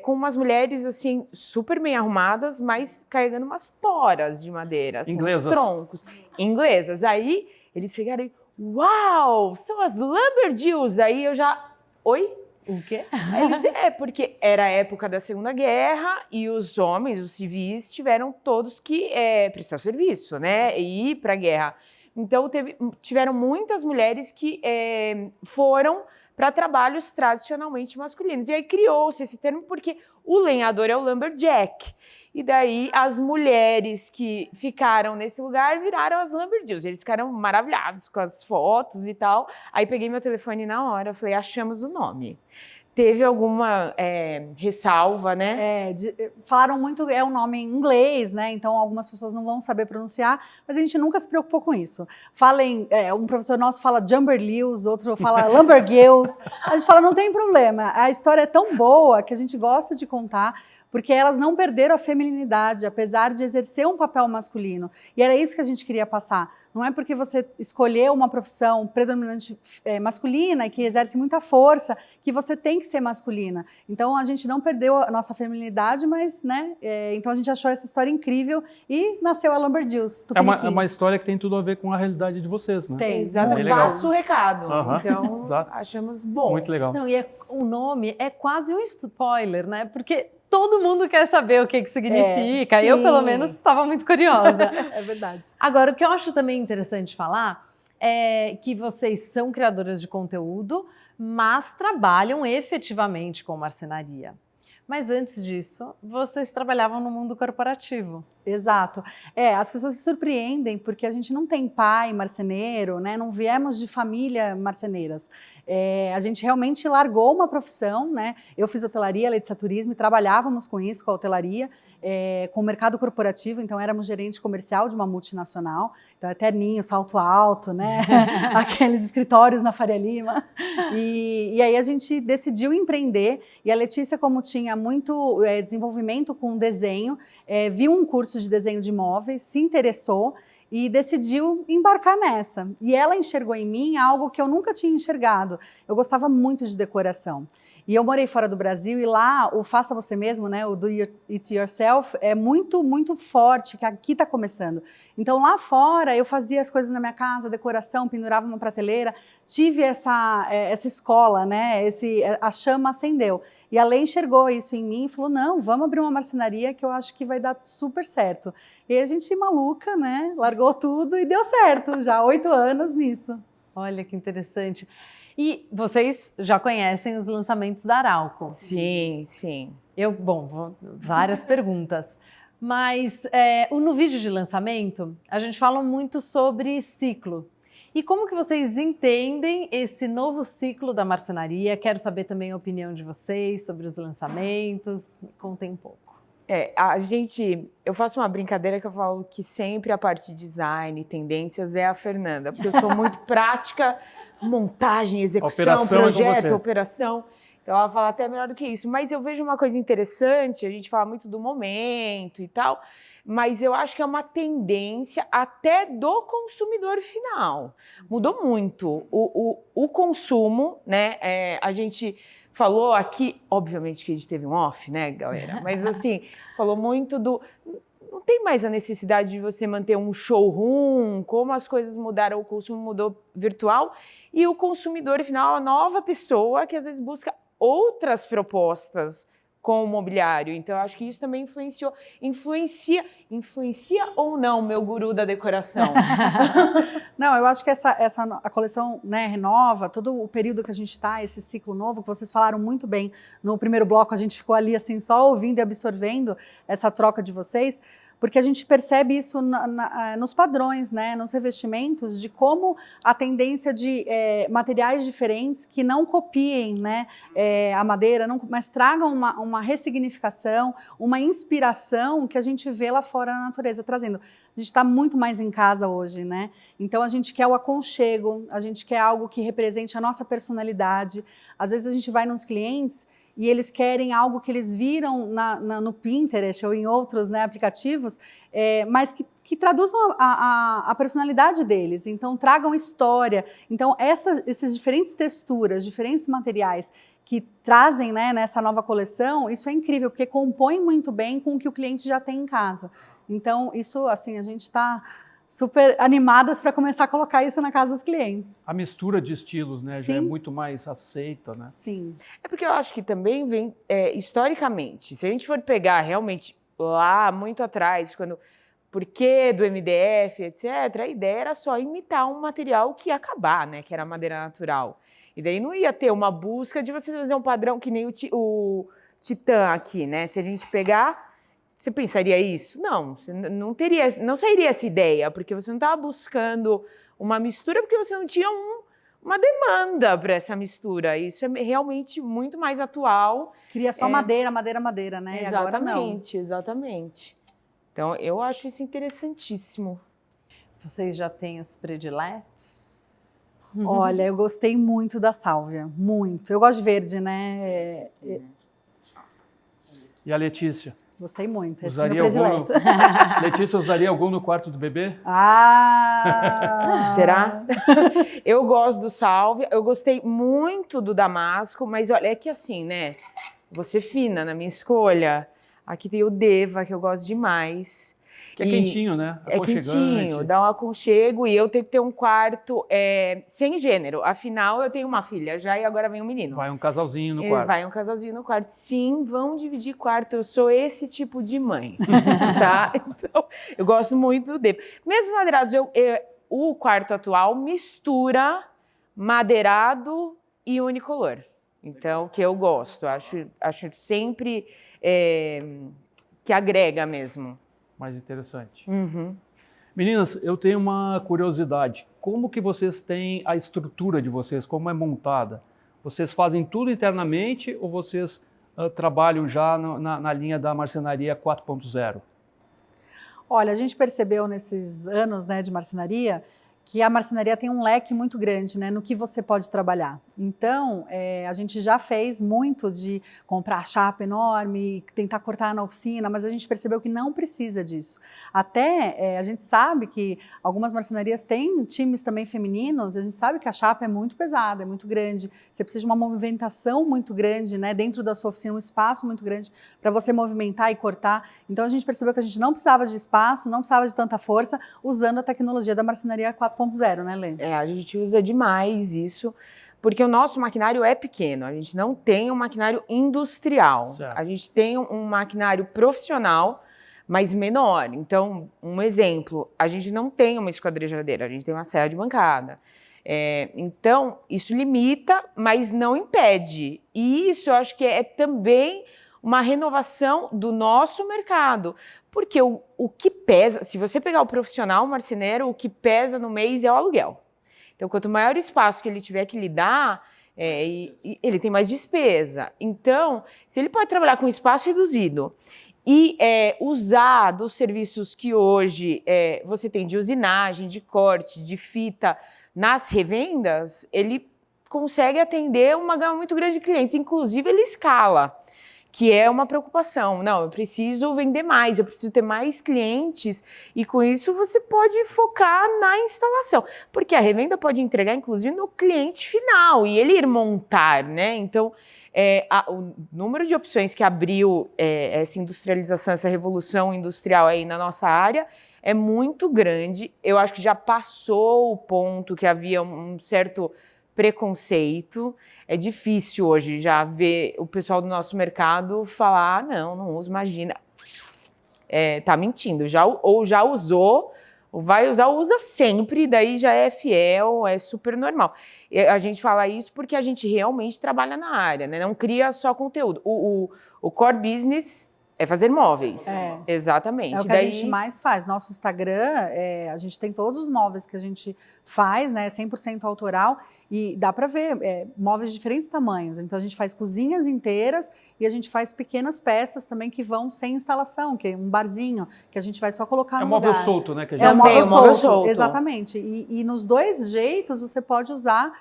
com umas mulheres, assim, super bem arrumadas, mas carregando umas toras de madeira, assim, Inglesas. uns troncos, inglesas. Aí eles ficaram, uau, são as Lumberjills. Aí eu já, oi? O quê? Aí eles, porque era a época da Segunda Guerra e os homens, os civis, tiveram todos que prestar serviço, né, e ir para a guerra. Então, tiveram muitas mulheres que foram para trabalhos tradicionalmente masculinos. E aí criou-se esse termo porque o lenhador é o lumberjack. E daí as mulheres que ficaram nesse lugar viraram as Lumberjills. Eles ficaram maravilhados com as fotos e tal. Aí peguei meu telefone na hora, falei, achamos o nome. Teve alguma ressalva, né? Falaram muito, é um nome em inglês, né? Então algumas pessoas não vão saber pronunciar, mas a gente nunca se preocupou com isso. Um professor nosso fala Jumberlills, outro fala Lumbergills. A gente fala, não tem problema. A história é tão boa que a gente gosta de contar, porque elas não perderam a feminilidade, apesar de exercer um papel masculino. E era isso que a gente queria passar. Não é porque você escolheu uma profissão predominante masculina e que exerce muita força que você tem que ser masculina. Então, a gente não perdeu a nossa feminilidade, mas, né? Então, a gente achou essa história incrível e nasceu a Lumberjills. É uma história que tem tudo a ver com a realidade de vocês, né? Tem. Exatamente. legal. Passa o recado. Aham. Então, Exato. achamos bom. Muito legal. Não, e o nome é quase um spoiler, né? Porque todo mundo quer saber o que significa. Eu, pelo menos, estava muito curiosa. É verdade. Agora, o que eu acho também interessante falar é que vocês são criadoras de conteúdo, mas trabalham efetivamente com marcenaria. Mas antes disso, vocês trabalhavam no mundo corporativo. Exato. As pessoas se surpreendem porque a gente não tem pai marceneiro, né? Não viemos de família marceneiras. A gente realmente largou uma profissão, né? Eu fiz hotelaria, Letícia Turismo, e trabalhávamos com isso, com a hotelaria, com o mercado corporativo, então éramos gerente comercial de uma multinacional, então é terninho, salto alto, né? Aqueles escritórios na Faria Lima. E aí a gente decidiu empreender, e a Letícia, como tinha muito desenvolvimento com desenho, viu um curso de desenho de imóveis, se interessou e decidiu embarcar nessa. E ela enxergou em mim algo que eu nunca tinha enxergado. Eu gostava muito de decoração. E eu morei fora do Brasil e lá o faça você mesmo, né, o do it yourself, é muito, muito forte, que aqui está começando. Então lá fora eu fazia as coisas na minha casa, decoração, pendurava uma prateleira, tive essa escola, né, a chama acendeu. E a Lê enxergou isso em mim e falou, não, vamos abrir uma marcenaria que eu acho que vai dar super certo. E a gente, maluca, né, largou tudo e deu certo, já 8 anos nisso. Olha que interessante. E vocês já conhecem os lançamentos da Arauco? Sim, sim. Várias perguntas. Mas no vídeo de lançamento, a gente fala muito sobre ciclo. E como que vocês entendem esse novo ciclo da marcenaria? Quero saber também a opinião de vocês sobre os lançamentos. Me contem um pouco. Eu faço uma brincadeira que eu falo que sempre a parte de design e tendências é a Fernanda, porque eu sou muito prática, montagem, execução, projeto, operação. Então ela fala até melhor do que isso. Mas eu vejo uma coisa interessante, a gente fala muito do momento e tal, mas eu acho que é uma tendência até do consumidor final. Mudou muito. O consumo, né? A gente falou aqui, obviamente que a gente teve um off, né, galera? Mas assim, falou muito não tem mais a necessidade de você manter um showroom, como as coisas mudaram, o consumo mudou virtual, e o consumidor final é uma nova pessoa que às vezes busca outras propostas com o mobiliário. Então, eu acho que isso também influencia ou não, meu guru da decoração? Não, eu acho que a coleção, né, renova, todo o período que a gente está, esse ciclo novo, que vocês falaram muito bem no primeiro bloco, a gente ficou ali assim, só ouvindo e absorvendo essa troca de vocês, porque a gente percebe isso nos padrões, né, nos revestimentos, de como a tendência de materiais diferentes que não copiem, né, a madeira, mas tragam uma ressignificação, uma inspiração que a gente vê lá fora na natureza, trazendo. A gente está muito mais em casa hoje, né? Então a gente quer o aconchego, a gente quer algo que represente a nossa personalidade. Às vezes a gente vai nos clientes e eles querem algo que eles viram no Pinterest ou em outros, né, aplicativos, mas que traduzam a personalidade deles, então tragam história. Então essas diferentes texturas, diferentes materiais que trazem, né, nessa nova coleção, isso é incrível, porque compõe muito bem com o que o cliente já tem em casa. Então isso, assim, a gente está super animadas para começar a colocar isso na casa dos clientes. A mistura de estilos, né, já é muito mais aceita, né? Sim. É porque eu acho que também vem, historicamente, se a gente for pegar realmente lá muito atrás, porquê do MDF, etc., a ideia era só imitar um material que ia acabar, né, que era a madeira natural. E daí não ia ter uma busca de você fazer um padrão que nem o Titã aqui, né? Se a gente pegar... Você pensaria isso? Não, você não sairia essa ideia, porque você não estava buscando uma mistura, porque você não tinha uma demanda para essa mistura. Isso é realmente muito mais atual. Queria só madeira, né? Exatamente, e agora não. Exatamente. Então, eu acho isso interessantíssimo. Vocês já têm os prediletos? Olha, eu gostei muito da sálvia, muito. Eu gosto de verde, né? E a Letícia? Gostei muito. Usaria algum Letícia, usaria algum no quarto do bebê? Será? Eu gosto do sálvia, eu gostei muito do damasco, mas olha, é que assim, né? Vou ser fina na minha escolha. Aqui tem o Deva, que eu gosto demais. Que é quentinho, né? É quentinho, dá um aconchego, e eu tenho que ter um quarto sem gênero. Afinal, eu tenho uma filha já e agora vem um menino. Vai um casalzinho no quarto. Vai um casalzinho no quarto. Sim, vão dividir quarto. Eu sou esse tipo de mãe, tá? Então, eu gosto muito do Deva. Mesmo madeirados, o quarto atual mistura madeirado e unicolor. Então, que eu gosto. Acho sempre que agrega mesmo. Mais interessante. Uhum. Meninas, eu tenho uma curiosidade. Como que vocês têm a estrutura de vocês? Como é montada? Vocês fazem tudo internamente ou vocês trabalham já na linha da marcenaria 4.0? Olha, a gente percebeu nesses anos, né, de marcenaria que a marcenaria tem um leque muito grande, né, no que você pode trabalhar. Então, a gente já fez muito de comprar chapa enorme, tentar cortar na oficina, mas a gente percebeu que não precisa disso. Até a gente sabe que algumas marcenarias têm times também femininos, a gente sabe que a chapa é muito pesada, é muito grande, você precisa de uma movimentação muito grande, né, dentro da sua oficina, um espaço muito grande para você movimentar e cortar. Então, a gente percebeu que a gente não precisava de espaço, não precisava de tanta força, usando a tecnologia da marcenaria 4.0, né, Lê? A gente usa demais isso, porque o nosso maquinário é pequeno, a gente não tem um maquinário industrial, Certo. a gente tem um maquinário profissional, mas menor. Então, um exemplo, a gente não tem uma esquadrejadeira, a gente tem uma serra de bancada. Então, isso limita, mas não impede. E isso eu acho que é também uma renovação do nosso mercado. Porque o que pesa, se você pegar o profissional marceneiro, o que pesa no mês é o aluguel. Então, quanto maior o espaço que ele tiver que lidar, ele tem mais despesa. Então, se ele pode trabalhar com espaço reduzido e usar dos serviços que hoje você tem de usinagem, de corte, de fita nas revendas, ele consegue atender uma gama muito grande de clientes. Inclusive, ele escala, que é uma preocupação. Não, eu preciso vender mais, eu preciso ter mais clientes, e com isso você pode focar na instalação, porque a revenda pode entregar, inclusive, no cliente final, e ele ir montar, né? Então, o número de opções que abriu essa industrialização, essa revolução industrial aí na nossa área é muito grande. Eu acho que já passou o ponto que havia um certo preconceito. É difícil hoje já ver o pessoal do nosso mercado falar, não uso, imagina. Tá mentindo, ou já usou, ou vai usar, usa sempre, daí já é fiel, é super normal. A gente fala isso porque a gente realmente trabalha na área, né? Não cria só conteúdo. O core business é fazer móveis. Exatamente. É o que a gente mais faz. Nosso Instagram, a gente tem todos os móveis que a gente faz, né? 100% autoral, e dá para ver móveis de diferentes tamanhos. Então, a gente faz cozinhas inteiras e a gente faz pequenas peças também que vão sem instalação, que é um barzinho, que a gente vai só colocar no lugar. É um móvel solto, né? Que a gente É um móvel móvel solto, solto. exatamente. E nos dois jeitos você pode usar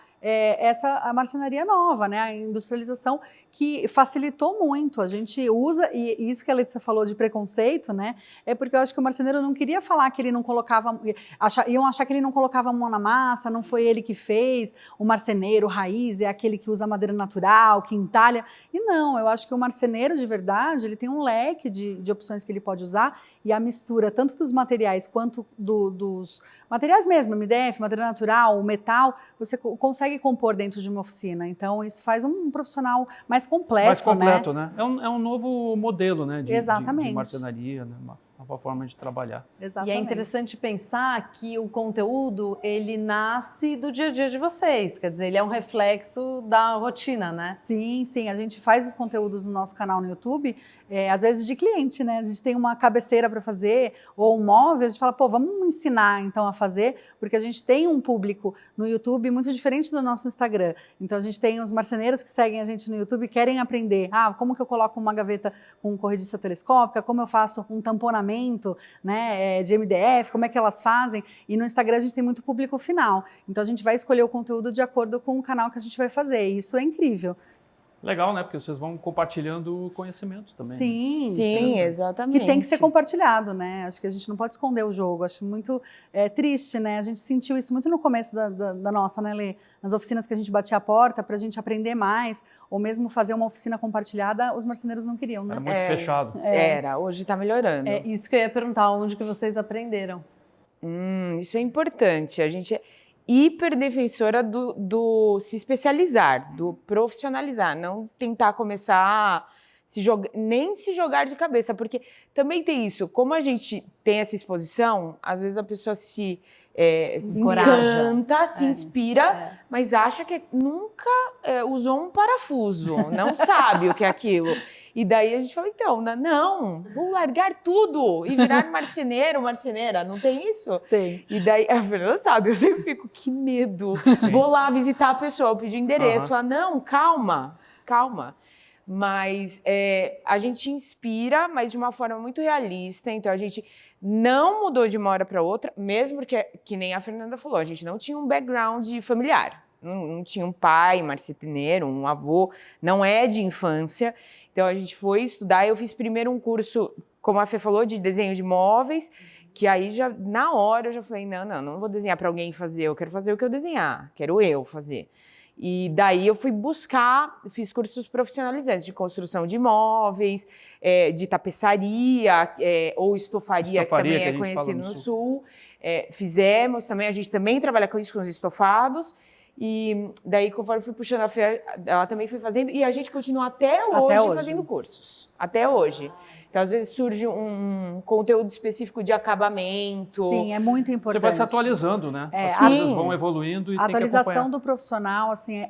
a marcenaria nova, né? A industrialização que facilitou muito. A gente usa, e isso que a Letícia falou de preconceito, né? É porque eu acho que o marceneiro não queria falar que ele não colocava, iam achar que ele não colocava a mão na massa, não foi ele que fez. O marceneiro raiz é aquele que usa madeira natural, que entalha. E não, eu acho que o marceneiro de verdade, ele tem um leque de opções que ele pode usar, e a mistura tanto dos materiais quanto dos materiais mesmo, MDF, madeira natural, o metal, você consegue compor dentro de uma oficina. Então, isso faz um profissional mais completo. Mais completo, né? É um novo modelo, né? Exatamente. De marcenaria, né? Uma nova forma de trabalhar. Exatamente. E é interessante pensar que o conteúdo, ele nasce do dia a dia de vocês, quer dizer, ele é um reflexo da rotina, né? Sim, sim, a gente faz os conteúdos no nosso canal no YouTube, às vezes de cliente, né? A gente tem uma cabeceira para fazer, ou um móvel, a gente fala, pô, vamos ensinar então a fazer, porque a gente tem um público no YouTube muito diferente do nosso Instagram. Então a gente tem os marceneiros que seguem a gente no YouTube e querem aprender. Como que eu coloco uma gaveta com corrediça telescópica, como eu faço um tamponamento, né, de MDF, como é que elas fazem, e no Instagram a gente tem muito público final, então a gente vai escolher o conteúdo de acordo com o canal que a gente vai fazer, e isso é incrível. Legal, né? Porque vocês vão compartilhando conhecimento também. Sim, né? Sim, exatamente. Que tem que ser compartilhado, né? Acho que a gente não pode esconder o jogo. Acho muito triste, né? A gente sentiu isso muito no começo da nossa, né, Lê? Nas oficinas que a gente batia a porta para a gente aprender mais, ou mesmo fazer uma oficina compartilhada, os marceneiros não queriam, né? Era muito fechado. Era, hoje está melhorando. É isso que eu ia perguntar, onde que vocês aprenderam? Isso é importante. A gente é hiper defensora do se especializar, do profissionalizar, não tentar começar nem se jogar de cabeça, porque também tem isso, como a gente tem essa exposição, às vezes a pessoa se encanta, se inspira, mas acha que nunca usou um parafuso, não sabe o que é aquilo. E daí a gente fala, então, não, vou largar tudo e virar marceneiro, marceneira, não tem isso? Tem. E daí a Fernanda sabe, eu sempre fico, que medo. Vou lá visitar a pessoa, pedir o endereço, falar, não, calma. Mas a gente inspira, mas de uma forma muito realista. Então, a gente não mudou de uma hora para outra, mesmo porque, que nem a Fernanda falou, a gente não tinha um background familiar. Não tinha um pai marceneiro, um avô, não é de infância. Então, a gente foi estudar. Eu fiz primeiro um curso, como a Fê falou, de desenho de móveis, que aí, já na hora, eu já falei, não vou desenhar para alguém fazer, eu quero fazer o que eu desenhar, quero eu fazer. E daí eu fui buscar, fiz cursos profissionalizantes de construção de móveis, de tapeçaria, ou estofaria, que também é conhecido no Sul. Fizemos também, a gente também trabalha com isso, com os estofados. E daí, conforme fui puxando a Fê, ela também foi fazendo, e a gente continua até hoje fazendo cursos. Até hoje. Então, às vezes surge um conteúdo específico de acabamento. Sim, é muito importante. Você vai se atualizando, né? As sim. coisas vão evoluindo e A tem que atualização acompanhar. do profissional, assim,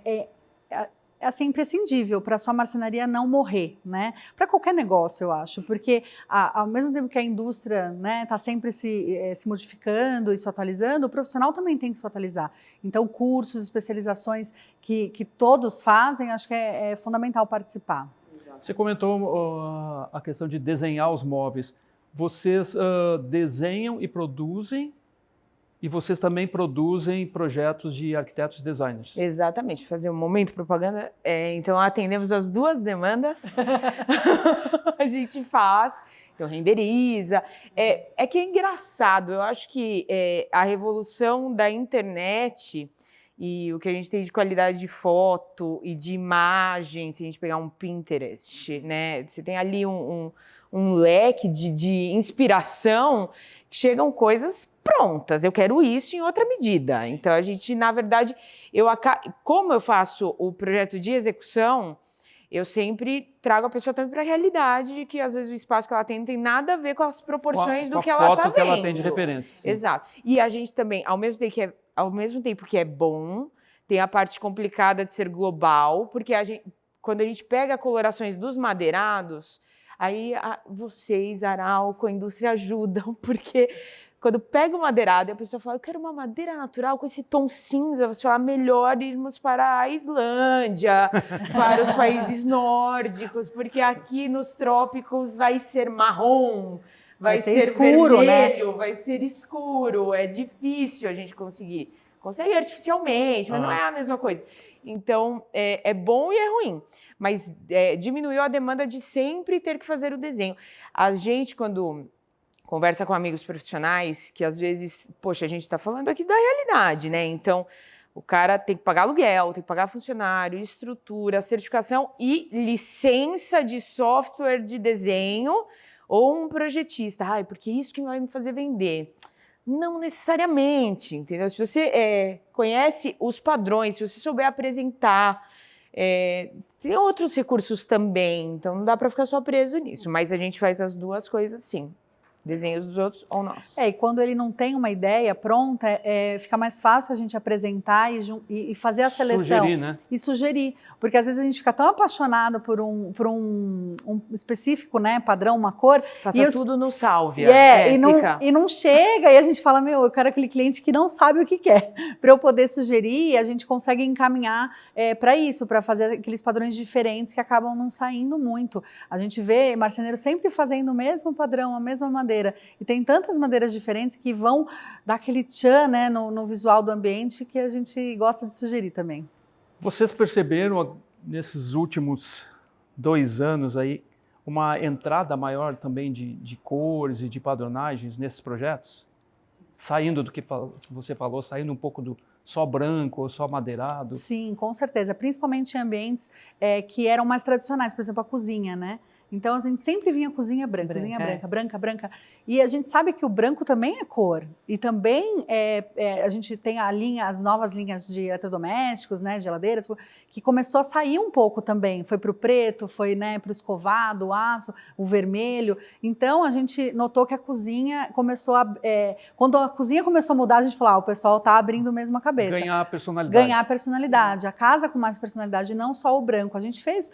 assim, imprescindível para a sua marcenaria não morrer, né? Para qualquer negócio, eu acho, porque ao mesmo tempo que a indústria, né, está sempre se modificando e se atualizando, o profissional também tem que se atualizar. Então, cursos, especializações que todos fazem, acho que é fundamental participar. Você comentou a questão de desenhar os móveis. Vocês desenham e produzem, e vocês também produzem projetos de arquitetos e designers. Exatamente, fazer um momento propaganda. Então, atendemos as duas demandas. A gente faz, então renderiza. Que é engraçado, eu acho que a revolução da internet e o que a gente tem de qualidade de foto e de imagem, se a gente pegar um Pinterest, né? Você tem ali um leque de inspiração, que chegam coisas prontas. Eu quero isso em outra medida. Então, a gente, na verdade, como eu faço o projeto de execução, eu sempre trago a pessoa também para a realidade de que, às vezes, o espaço que ela tem não tem nada a ver com as proporções do que ela está vendo. Com a foto que ela tem de referência. Sim. Exato. E a gente também, ao mesmo tempo que é bom, tem a parte complicada de ser global, porque quando a gente pega colorações dos madeirados, aí vocês, Arauco, a indústria ajudam, porque quando pega o madeirado e a pessoa fala, eu quero uma madeira natural com esse tom cinza, você fala, melhor irmos para a Islândia, para os países nórdicos, porque aqui nos trópicos vai ser marrom, vai ser escuro, vermelho, né? Vai ser escuro, é difícil a gente conseguir. Consegue artificialmente, mas não é a mesma coisa. Então, é bom e é ruim, mas diminuiu a demanda de sempre ter que fazer o desenho. A gente, quando conversa com amigos profissionais, que às vezes, poxa, a gente está falando aqui da realidade, né? Então, o cara tem que pagar aluguel, tem que pagar funcionário, estrutura, certificação e licença de software de desenho ou um projetista. Porque isso que vai me fazer vender. Não necessariamente, entendeu? Se você conhece os padrões, se você souber apresentar, tem outros recursos também, então não dá para ficar só preso nisso, mas a gente faz as duas coisas sim. Desenhos dos outros ou nossos. E quando ele não tem uma ideia pronta, fica mais fácil a gente apresentar e fazer a seleção. Sugerir, né? E sugerir. Porque às vezes a gente fica tão apaixonado por um específico, né, padrão, uma cor. Faça tudo no Sálvia. E não chega, e a gente fala, eu quero aquele cliente que não sabe o que quer. Para eu poder sugerir, a gente consegue encaminhar para isso, para fazer aqueles padrões diferentes que acabam não saindo muito. A gente vê marceneiro sempre fazendo o mesmo padrão, a mesma madeira. E tem tantas madeiras diferentes que vão dar aquele tchan, né, no visual do ambiente que a gente gosta de sugerir também. Vocês perceberam nesses últimos 2 anos aí uma entrada maior também de cores e de padronagens nesses projetos? Saindo do que você falou, saindo um pouco do só branco ou só madeirado? Sim, com certeza. Principalmente em ambientes que eram mais tradicionais, por exemplo, a cozinha, né? Então a gente sempre vinha cozinha branca, cozinha Branca, branca, branca. E a gente sabe que o branco também é cor. E também a gente tem as novas linhas de eletrodomésticos, né, geladeiras, que começou a sair um pouco também. Foi para o preto, foi, né, para o escovado, o aço, o vermelho. Então a gente notou que a cozinha começou quando a cozinha começou a mudar, a gente falou, o pessoal está abrindo mesmo a cabeça. Ganhar personalidade. Ganhar personalidade. A casa com mais personalidade, não só o branco. A gente fez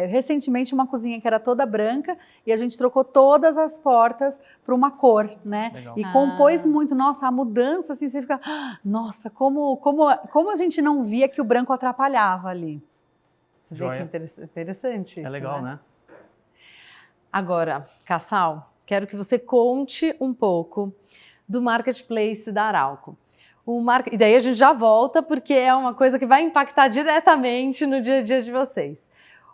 recentemente uma cozinha que era toda branca e a gente trocou todas as portas para uma cor, né? Legal. E compôs muito. Nossa, a mudança, assim, você fica... Nossa, como a gente não via que o branco atrapalhava ali. Você vê Joia. que interessante isso, É legal, né? Agora, Cassal, quero que você conte um pouco do Marketplace da Arauco. E daí a gente já volta, porque é uma coisa que vai impactar diretamente no dia a dia de vocês.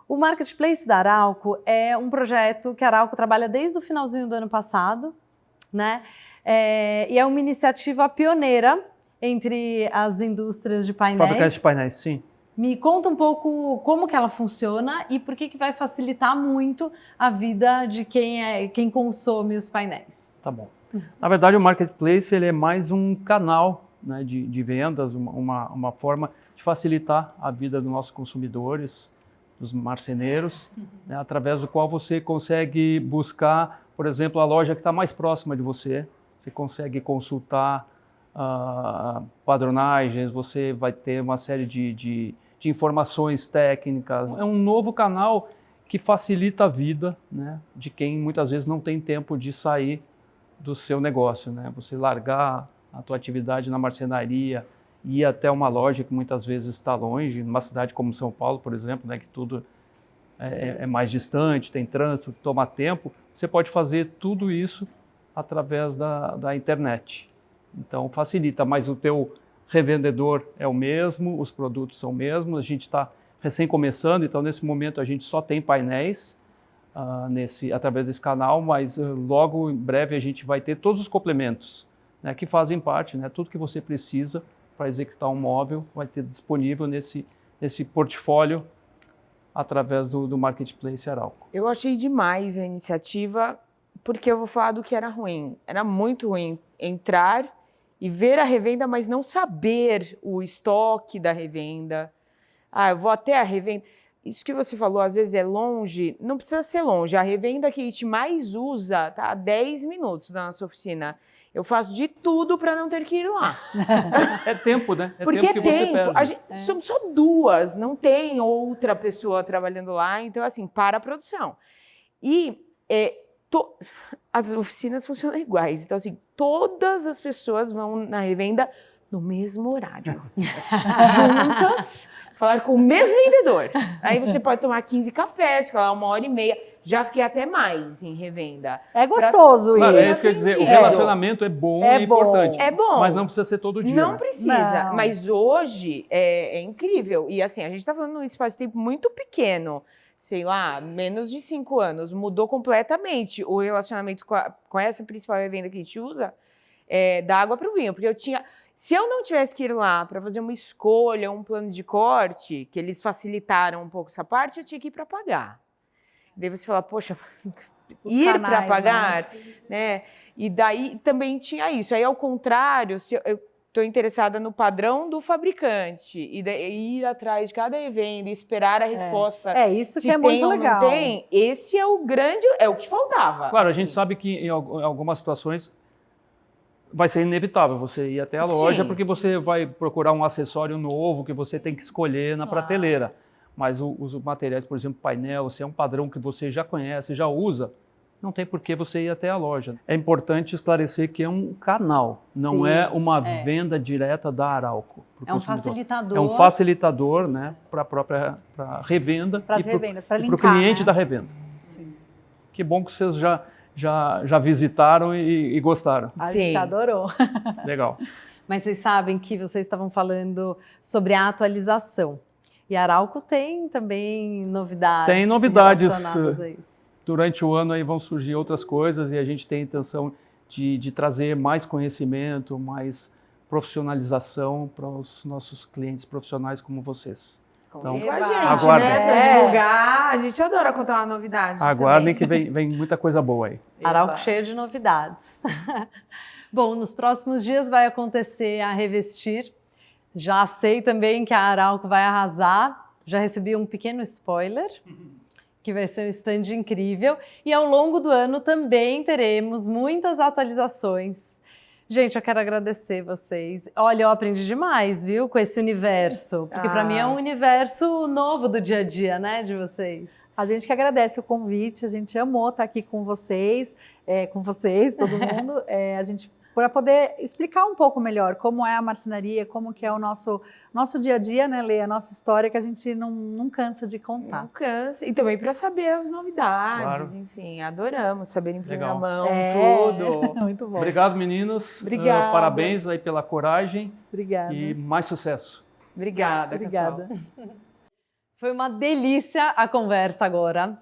O Marketplace da Arauco é um projeto que a Arauco trabalha desde o finalzinho do ano passado, né? E é uma iniciativa pioneira entre as indústrias de painéis. Fabricantes de painéis, sim. Me conta um pouco como que ela funciona e por que vai facilitar muito a vida de quem consome os painéis. Tá bom. Na verdade, o Marketplace ele é mais um canal, né, de vendas, uma forma de facilitar a vida dos nossos consumidores, dos marceneiros, né, através do qual você consegue buscar, por exemplo, a loja que está mais próxima de você. Você consegue consultar padronagens, você vai ter uma série de informações técnicas. É um novo canal que facilita a vida, né, de quem muitas vezes não tem tempo de sair do seu negócio, né? Você largar a tua atividade na marcenaria, ir até uma loja que muitas vezes está longe, numa cidade como São Paulo, por exemplo, né, que tudo é mais distante, tem trânsito, toma tempo, você pode fazer tudo isso através da internet. Então facilita, mas o teu revendedor é o mesmo, os produtos são os mesmos, a gente está recém começando, então nesse momento a gente só tem painéis através desse canal, mas logo em breve a gente vai ter todos os complementos, né, que fazem parte, né, tudo que você precisa para executar um móvel vai ter disponível nesse portfólio através do Marketplace Arauco. Eu achei demais a iniciativa, porque eu vou falar do que era ruim. Era muito ruim entrar e ver a revenda, mas não saber o estoque da revenda. Eu vou até a revenda. Isso que você falou, às vezes é longe, não precisa ser longe. A revenda que a gente mais usa está a 10 minutos da nossa oficina. Eu faço de tudo para não ter que ir lá. É tempo, né? Porque tempo que você perde. Somos só duas, não tem outra pessoa trabalhando lá, então assim, para a produção. E as oficinas funcionam iguais, então assim, todas as pessoas vão na revenda no mesmo horário. Juntas, falar com o mesmo vendedor. Aí você pode tomar 15 cafés, ficar lá 1h30. Já fiquei até mais em revenda. É gostoso Claro, isso. é isso que eu ia dizer, o relacionamento é bom e importante. É bom. Mas não precisa ser todo dia. Não né? precisa, Não. mas hoje é incrível. E assim, a gente está falando num espaço de tempo muito pequeno, sei lá, menos de 5 anos. Mudou completamente o relacionamento com essa principal revenda que a gente usa, da água para o vinho. Porque se eu não tivesse que ir lá para fazer uma escolha, um plano de corte, que eles facilitaram um pouco essa parte, eu tinha que ir para pagar. Daí você fala, poxa, ir para pagar, né? E daí também tinha isso. Aí, ao contrário, se eu estou interessada no padrão do fabricante e ir atrás de cada revenda e esperar a resposta. Isso se que é muito tem ou legal. não tem, esse é o que faltava. Claro, a assim. gente sabe que em algumas situações vai ser inevitável você ir até a loja, Sim. porque você vai procurar um acessório novo que você tem que escolher na prateleira. Mas os materiais, por exemplo, painel, se é um padrão que você já conhece, já usa, não tem por que você ir até a loja. É importante esclarecer que é um canal, não é uma venda direta da Arauco. É um facilitador. É um facilitador, né, para a própria revenda Para e as revendas, para para o linkar, cliente né? da revenda. Sim. Que bom que vocês já visitaram e gostaram. A Sim. gente adorou. Legal. Mas vocês sabem que vocês estavam falando sobre a atualização. E a Arauco tem também novidades. Tem novidades. Relacionadas a isso. Durante o ano aí vão surgir outras coisas e a gente tem a intenção de trazer mais conhecimento, mais profissionalização para os nossos clientes profissionais como vocês. Então, Com a gente, aguardem. né? Pra É. divulgar. A gente adora contar uma novidade. Aguardem também. que vem muita coisa boa aí. Arauco cheio de novidades. Bom, nos próximos dias vai acontecer a Revestir. Já sei também que a Arauco vai arrasar. Já recebi um pequeno spoiler, que vai ser um stand incrível. E ao longo do ano também teremos muitas atualizações. Gente, eu quero agradecer vocês. Olha, eu aprendi demais, viu, com esse universo. Porque para mim é um universo novo do dia a dia, né, de vocês. A gente que agradece o convite, a gente amou estar aqui com vocês, todo mundo, a gente para poder explicar um pouco melhor como é a marcenaria, como que é o nosso dia a dia, né, Lê, a nossa história que a gente não cansa de contar. Não cansa. E também para saber as novidades, Claro. enfim, adoramos saber em primeira Legal. mão tudo. Muito bom. Obrigado, meninos. Obrigada. Parabéns aí pela coragem Obrigada. e mais sucesso. Obrigada, Obrigada. Foi uma delícia a conversa agora.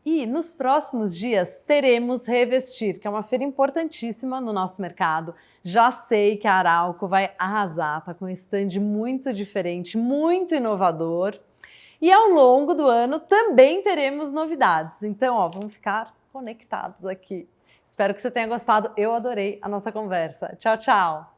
E nos próximos dias teremos Revestir, que é uma feira importantíssima no nosso mercado. Já sei que a Arauco vai arrasar, tá com um stand muito diferente, muito inovador. E ao longo do ano também teremos novidades. Então, ó, vamos ficar conectados aqui. Espero que você tenha gostado. Eu adorei a nossa conversa. Tchau, tchau!